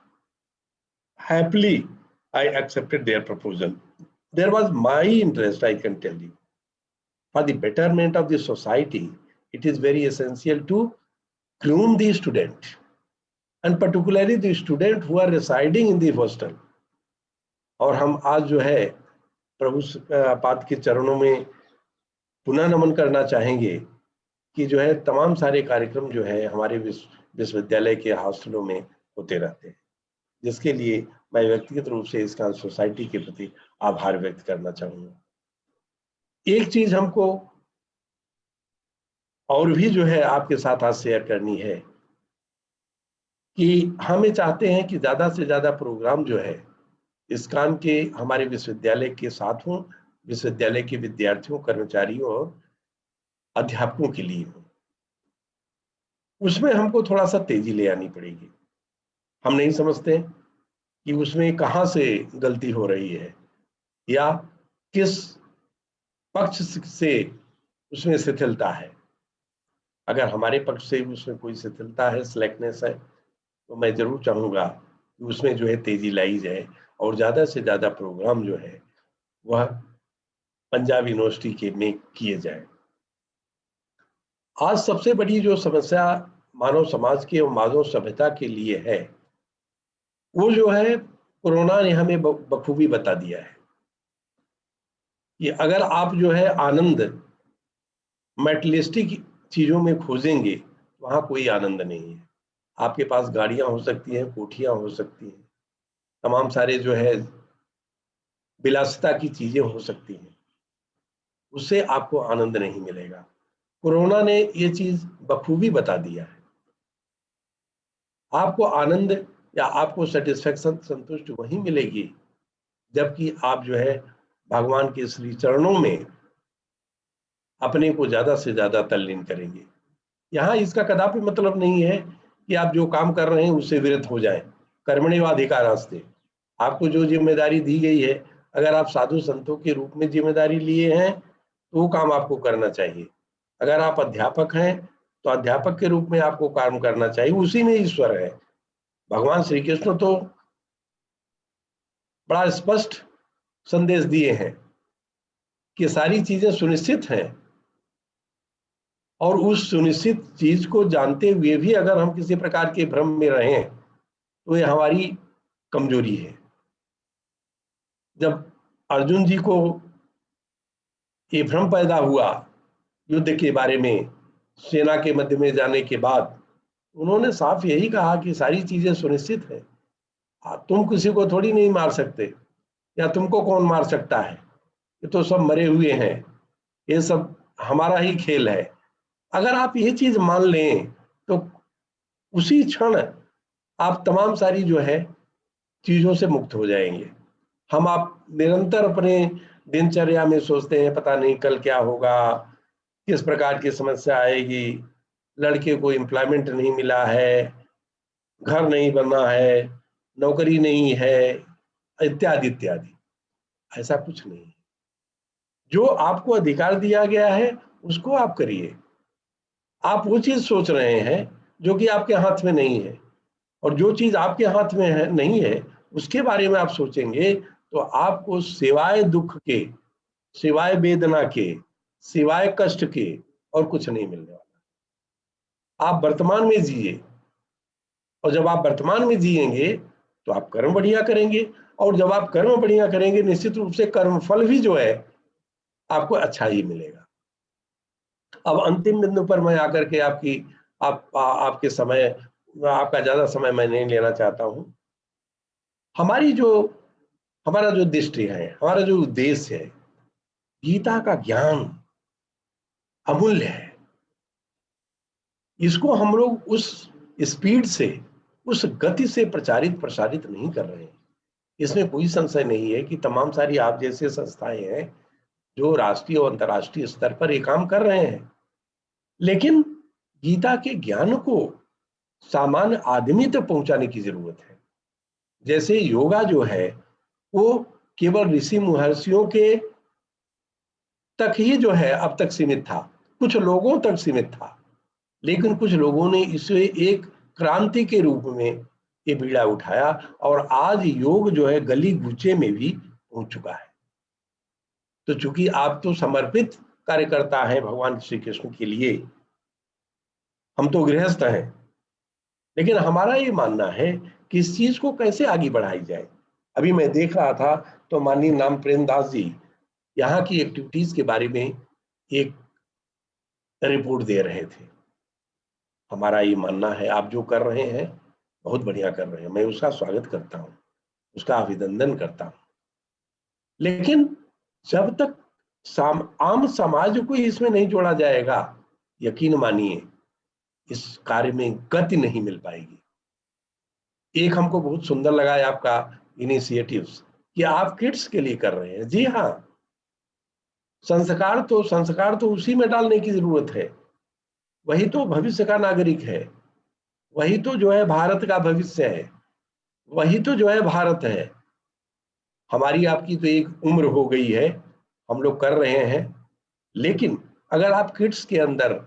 happily I accepted their proposal. There was my interest, I can tell you. For the betterment of the society, it is very essential to groom the student, and particularly the student who are residing in the hostel. और हम आज जो है प्रभु पाद के चरणों में पुनः नमन करना चाहेंगे कि जो है तमाम सारे कार्यक्रम जो है हमारे विश्वविद्यालय के हॉस्टलों में होते रहते हैं, जिसके लिए मैं व्यक्तिगत रूप से इसका सोसाइटी के प्रति आभार व्यक्त करना चाहूँगा। एक चीज हमको और भी जो है आपके साथ आज शेयर करनी है कि हमें चाहते हैं कि ज्यादा से ज्यादा प्रोग्राम जो है ISKCON के हमारे विश्वविद्यालय के साथ हों, विश्वविद्यालय के विद्यार्थियों, कर्मचारियों और अध्यापकों के लिए हो। उसमें हमको थोड़ा सा तेजी ले आनी पड़ेगी। हम नहीं समझते कि उसमें कहाँ से गलती हो रही है या किस पक्ष से उसमें शिथिलता है। अगर हमारे पक्ष से उसमें कोई शिथिलता है, स्लैकनेस है, तो मैं जरूर चाहूँगा कि उसमें जो है तेजी लाई जाए और ज़्यादा से ज़्यादा प्रोग्राम जो है वह पंजाब यूनिवर्सिटी के में किए जाए। आज सबसे बड़ी जो समस्या मानव समाज के और मानव सभ्यता के लिए है वो जो है कोरोना ने हमें बखूबी बता दिया है। कि अगर आप जो है आनंद मेटलिस्टिक चीजों में खोजेंगे, वहां कोई आनंद नहीं है। आपके पास गाड़ियां हो सकती हैं, कोठियां हो सकती हैं, तमाम सारे जो है विलासिता की चीजें हो सकती हैं, उससे आपको आनंद नहीं मिलेगा। कोरोना ने ये चीज बखूबी बता दिया है। आपको आनंद या आपको सेटिस्फेक्शन, संतुष्टि वही मिलेगी जबकि आप जो है भगवान के श्री चरणों में अपने को ज्यादा से ज्यादा तल्लीन करेंगे। यहाँ इसका कदापि मतलब नहीं है कि आप जो काम कर रहे हैं उससे विरत हो जाएं। कर्मण्येवाधिकारस्ते, आपको जो जिम्मेदारी दी गई है, अगर आप साधु संतों के रूप में जिम्मेदारी लिए हैं तो वो काम आपको करना चाहिए। अगर आप अध्यापक हैं तो अध्यापक के रूप में आपको काम करना चाहिए, उसी में ईश्वर है। भगवान श्री कृष्ण तो बड़ा स्पष्ट संदेश दिए हैं कि सारी चीजें सुनिश्चित हैं, और उस सुनिश्चित चीज को जानते हुए भी अगर हम किसी प्रकार के भ्रम में रहें तो ये हमारी कमजोरी है। जब अर्जुन जी को ये भ्रम पैदा हुआ युद्ध के बारे में, सेना के मध्य में जाने के बाद, उन्होंने साफ यही कहा कि सारी चीजें सुनिश्चित है, तुम किसी को थोड़ी नहीं मार सकते, या तुमको कौन मार सकता है, ये तो सब मरे हुए हैं, ये सब हमारा ही खेल है। अगर आप ये चीज मान लें तो उसी क्षण आप तमाम सारी जो है चीजों से मुक्त हो जाएंगे। हम आप निरंतर अपने दिनचर्या में सोचते हैं पता नहीं कल क्या होगा, किस प्रकार की समस्या आएगी, लड़के को एम्प्लॉयमेंट नहीं मिला है, घर नहीं बना है, नौकरी नहीं है, इत्यादि इत्यादि। ऐसा कुछ नहीं है। जो आपको अधिकार दिया गया है उसको आप करिए। आप वो चीज सोच रहे हैं जो कि आपके हाथ में नहीं है, और जो चीज आपके हाथ में है नहीं है उसके बारे में आप सोचेंगे तो आपको सिवाय दुख के, सिवाय वेदना के, सिवाय कष्ट के और कुछ नहीं मिलने वाला। आप वर्तमान में जिए, और जब आप वर्तमान में जिएंगे तो आप कर्म बढ़िया करेंगे, और जब आप कर्म बढ़िया करेंगे निश्चित रूप से कर्म फल भी जो है आपको अच्छा ही मिलेगा। अब अंतिम बिंदु पर मैं आकर के आपके समय, आपका ज्यादा समय मैं नहीं लेना चाहता हूं। हमारा जो दृष्टि है, हमारा जो उद्देश्य है, गीता का ज्ञान अमूल्य है। इसको हम लोग उस स्पीड से, उस गति से प्रचारित प्रसारित नहीं कर रहे हैं। इसमें कोई संशय नहीं है कि तमाम सारी आप जैसे संस्थाएं हैं जो राष्ट्रीय और अंतर्राष्ट्रीय स्तर पर ये काम कर रहे हैं, लेकिन गीता के ज्ञान को सामान्य आदमी तक पहुंचाने की जरूरत है। जैसे योगा जो है वो केवल ऋषि महर्षियों के तक ही जो है अब तक सीमित था, कुछ लोगों तक सीमित था, लेकिन कुछ लोगों ने इसे एक क्रांति के रूप में ये बीड़ा उठाया, और आज योग जो है गली गुचे में भी पहुंच चुका है। तो चूंकि आप तो समर्पित कार्यकर्ता हैं भगवान श्री कृष्ण के लिए, हम तो गृहस्थ हैं, लेकिन हमारा ये मानना है कि इस चीज को कैसे आगे बढ़ाई जाए। अभी मैं देख रहा था तो माननीय नाम प्रेमदास जी यहाँ की एक्टिविटीज के बारे में एक रिपोर्ट दे रहे थे। हमारा ये मानना है आप जो कर रहे हैं बहुत बढ़िया कर रहे हैं, मैं उसका स्वागत करता हूँ, उसका अभिनंदन करता हूँ, लेकिन जब तक आम समाज को इसमें नहीं जोड़ा जाएगा, यकीन मानिए इस कार्य में गति नहीं मिल पाएगी। एक हमको बहुत सुंदर लगा है आपका इनिशिएटिव्स कि आप किड्स के लिए कर रहे हैं। जी हाँ, संस्कार तो उसी में डालने की जरूरत है। वही तो भविष्य का नागरिक है, वही तो जो है भारत का भविष्य है, वही तो जो है भारत है। हमारी आपकी तो एक उम्र हो गई है, हम लोग कर रहे हैं, लेकिन अगर आप किड्स के अंदर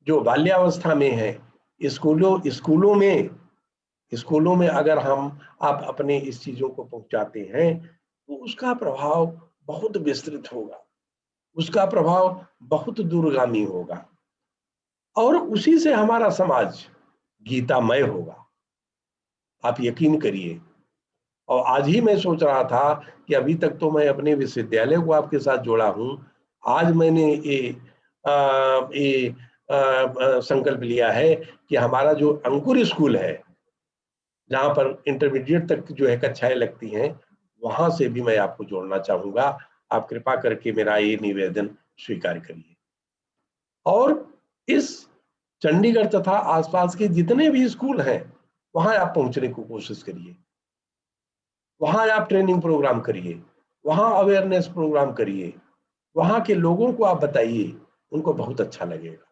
जो बाल्यावस्था में है, स्कूलों में अगर आप अपने इस चीजों को पहुंचाते हैं तो उसका प्रभाव बहुत विस्तृत होगा, उसका प्रभाव बहुत दूरगामी होगा, और उसी से हमारा समाज गीतामय होगा। आप यकीन करिए। और आज ही मैं सोच रहा था कि अभी तक तो मैं अपने विश्वविद्यालय को आपके साथ जोड़ा हूँ, आज मैंने ये संकल्प लिया है कि हमारा जो अंकुर स्कूल है, जहाँ पर इंटरमीडिएट तक जो है कक्षाएं लगती हैं, वहां से भी मैं आपको जोड़ना चाहूंगा। आप कृपा करके मेरा ये निवेदन स्वीकार करिए। और इस चंडीगढ़ तथा आसपास के जितने भी स्कूल हैं, वहां आप पहुंचने की कोशिश करिए, वहां आप ट्रेनिंग प्रोग्राम करिए, वहां अवेयरनेस प्रोग्राम करिए, वहां के लोगों को आप बताइए, उनको बहुत अच्छा लगेगा।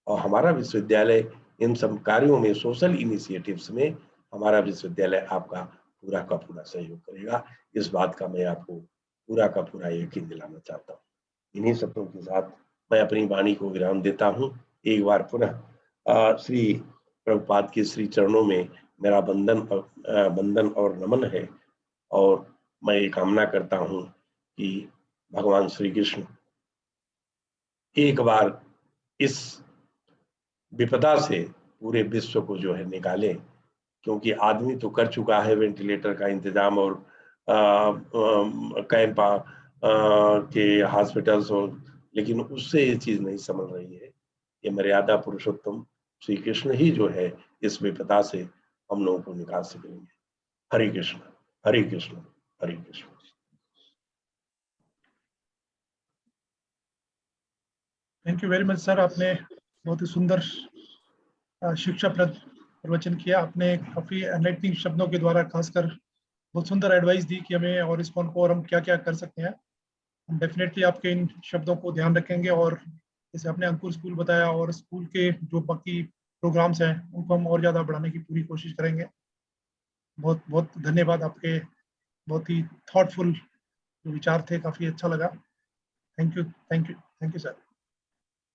और हमारा विश्वविद्यालय इन सब कार्यों में, सोशल इनिशिएटिव्स में हमारा विश्वविद्यालय आपका पूरा का पूरा सहयोग करेगा। इस बात का मैं आपको पूरा का पूरा यकीन दिलाना चाहता हूँ। इन्हीं शब्दों के साथ मैं अपनी वाणी को विराम देता हूँ। एक बार पुनः श्री प्रभुपाद के श्री चरणों में मेरा वंदन और नमन है। और मैं ये कामना करता हूँ कि भगवान श्री कृष्ण एक बार इस विपदा से पूरे विश्व को जो है निकाले, क्योंकि आदमी तो कर चुका है वेंटिलेटर का इंतजाम और कैंप के हॉस्पिटल्स, और लेकिन उससे ये चीज नहीं समझ रही है। ये मर्यादा पुरुषोत्तम श्री कृष्ण ही जो है इस विपदा से हम लोगों को निकाल सकेंगे। Hare Krishna, Hare Krishna, Hare Krishna. Thank you very much sir, आपने बहुत ही सुंदर शिक्षाप्रद प्रवचन किया। आपने काफी एनलाइटनिंग शब्दों के द्वारा खासकर बहुत सुंदर एडवाइस दी कि हमें और इस्कॉन को और हम क्या क्या कर सकते हैं। हम डेफिनेटली आपके इन शब्दों को ध्यान रखेंगे, और जैसे आपने अंकुर स्कूल बताया और स्कूल के जो बाकी प्रोग्राम्स हैं उनको हम और ज़्यादा बढ़ाने की पूरी कोशिश करेंगे। बहुत बहुत धन्यवाद, आपके बहुत ही थॉटफुल जो विचार थे, काफ़ी अच्छा लगा। Thank you, thank you, thank you sir.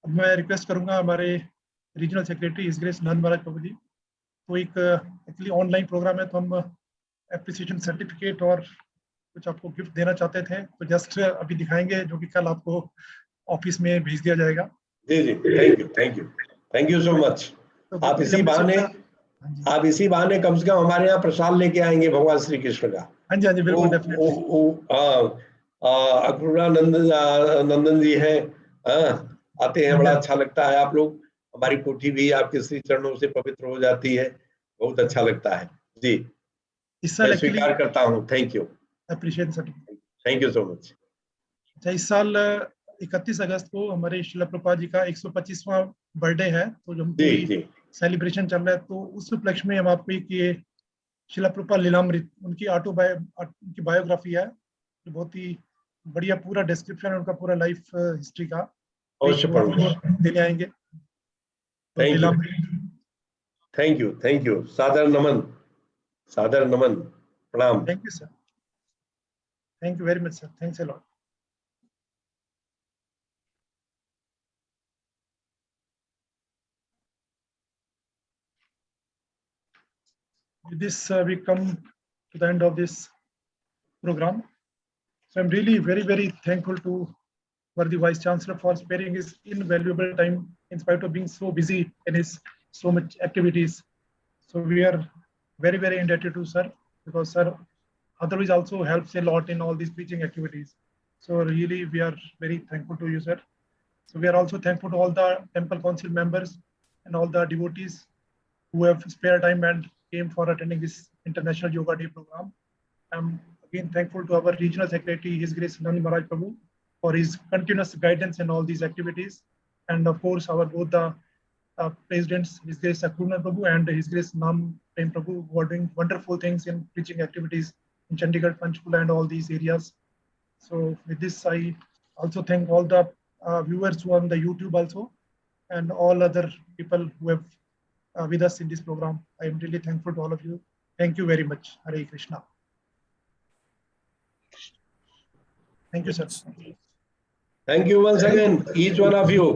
अब मैं रिक्वेस्ट करूंगा हमारे रीजनल सेक्रेटरी हिज ग्रेस नंद महाराज प्रभु जी, तो एक एक्चुअली ऑनलाइन प्रोग्राम है, तो हम एप्रिसिएशन सर्टिफिकेट और कुछ आपको गिफ्ट देना चाहते थे, तो जस्ट अभी दिखाएंगे, जो कि कल आपको ऑफिस में भेज दिया जाएगा। जी जी, thank you, thank you, thank you so much. तो आप इसी बहाने कम से कम हमारे यहाँ प्रसाद लेके आएंगे भगवान श्री कृष्ण का। हाँ जी, हाँ जी, बिल्कुल, डेफिनेटली। अक्रूरानंद नंदन जी है, आते हैं, बड़ा अच्छा लगता है। आप लोग, हमारी कोठी भी आपके श्री चरणों से पवित्र हो जाती है, बहुत अच्छा लगता है जी। इस साल मैं स्वीकार करता हूँ। Thank you, appreciation certificate. Thank you so much. अच्छा, इस साल 31 अगस्त को हमारे श्रील प्रभुपाद जी का 125वां बर्थडे है, तो जो हम पूरी सेलिब्रेशन चल रहा है, तो उस उपलक्ष्य में हम आपको एक ये श्रील प्रभुपाद लीलामृत, उनकी उनकी बायोग्राफी है, जो बहुत ही बढ़िया पूरा डिस्क्रिप्शन है उनका पूरा लाइफ हिस्ट्री का, देने आएंगे। थैंक यू, थैंक यू, सादर नमन, सादर नमन, प्रणाम। Thank you sir, thank you very much sir, thanks a lot. With this, we come to the end of this program. So I'm really very, very thankful to the Vice Chancellor for sparing his invaluable time in spite of being so busy in his so much activities. So we are very, very indebted to sir, because sir otherwise also helps a lot in all these preaching activities. So really we are very thankful to you, sir. So we are also thankful to all the temple council members and all the devotees who have spared time and came for attending this International Yoga Day program. I'm again thankful to our regional secretary, His Grace Nand Maharaj Prabhu, for his continuous guidance in all these activities. And of course, our both the presidents, His Grace Akruna Prabhu and His Grace Nam Prem Prabhu, who are doing wonderful things in preaching activities in Chandigarh, Panchkula and all these areas. So with this, I also thank all the viewers who are on the YouTube also, and all other people who have with us in this program. I am really thankful to all of you. Thank you very much. Hare Krishna. Thank you, sir. Thank you once again, each one of you.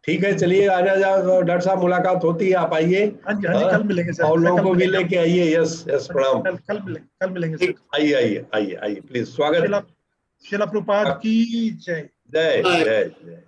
ठीक है, चलिए आना जाओ, doctor साहब मुलाकात होती है, आप आइए। हाँ जी, कल मिलेंगे सर। और लोगों को भी लेके आइए। यस यस, प्रणाम। कल मिलेंगे सर। आइए आइए आइए आइए, प्लीज, स्वागत। श्रील प्रभुपाद की जय। जय जय जय।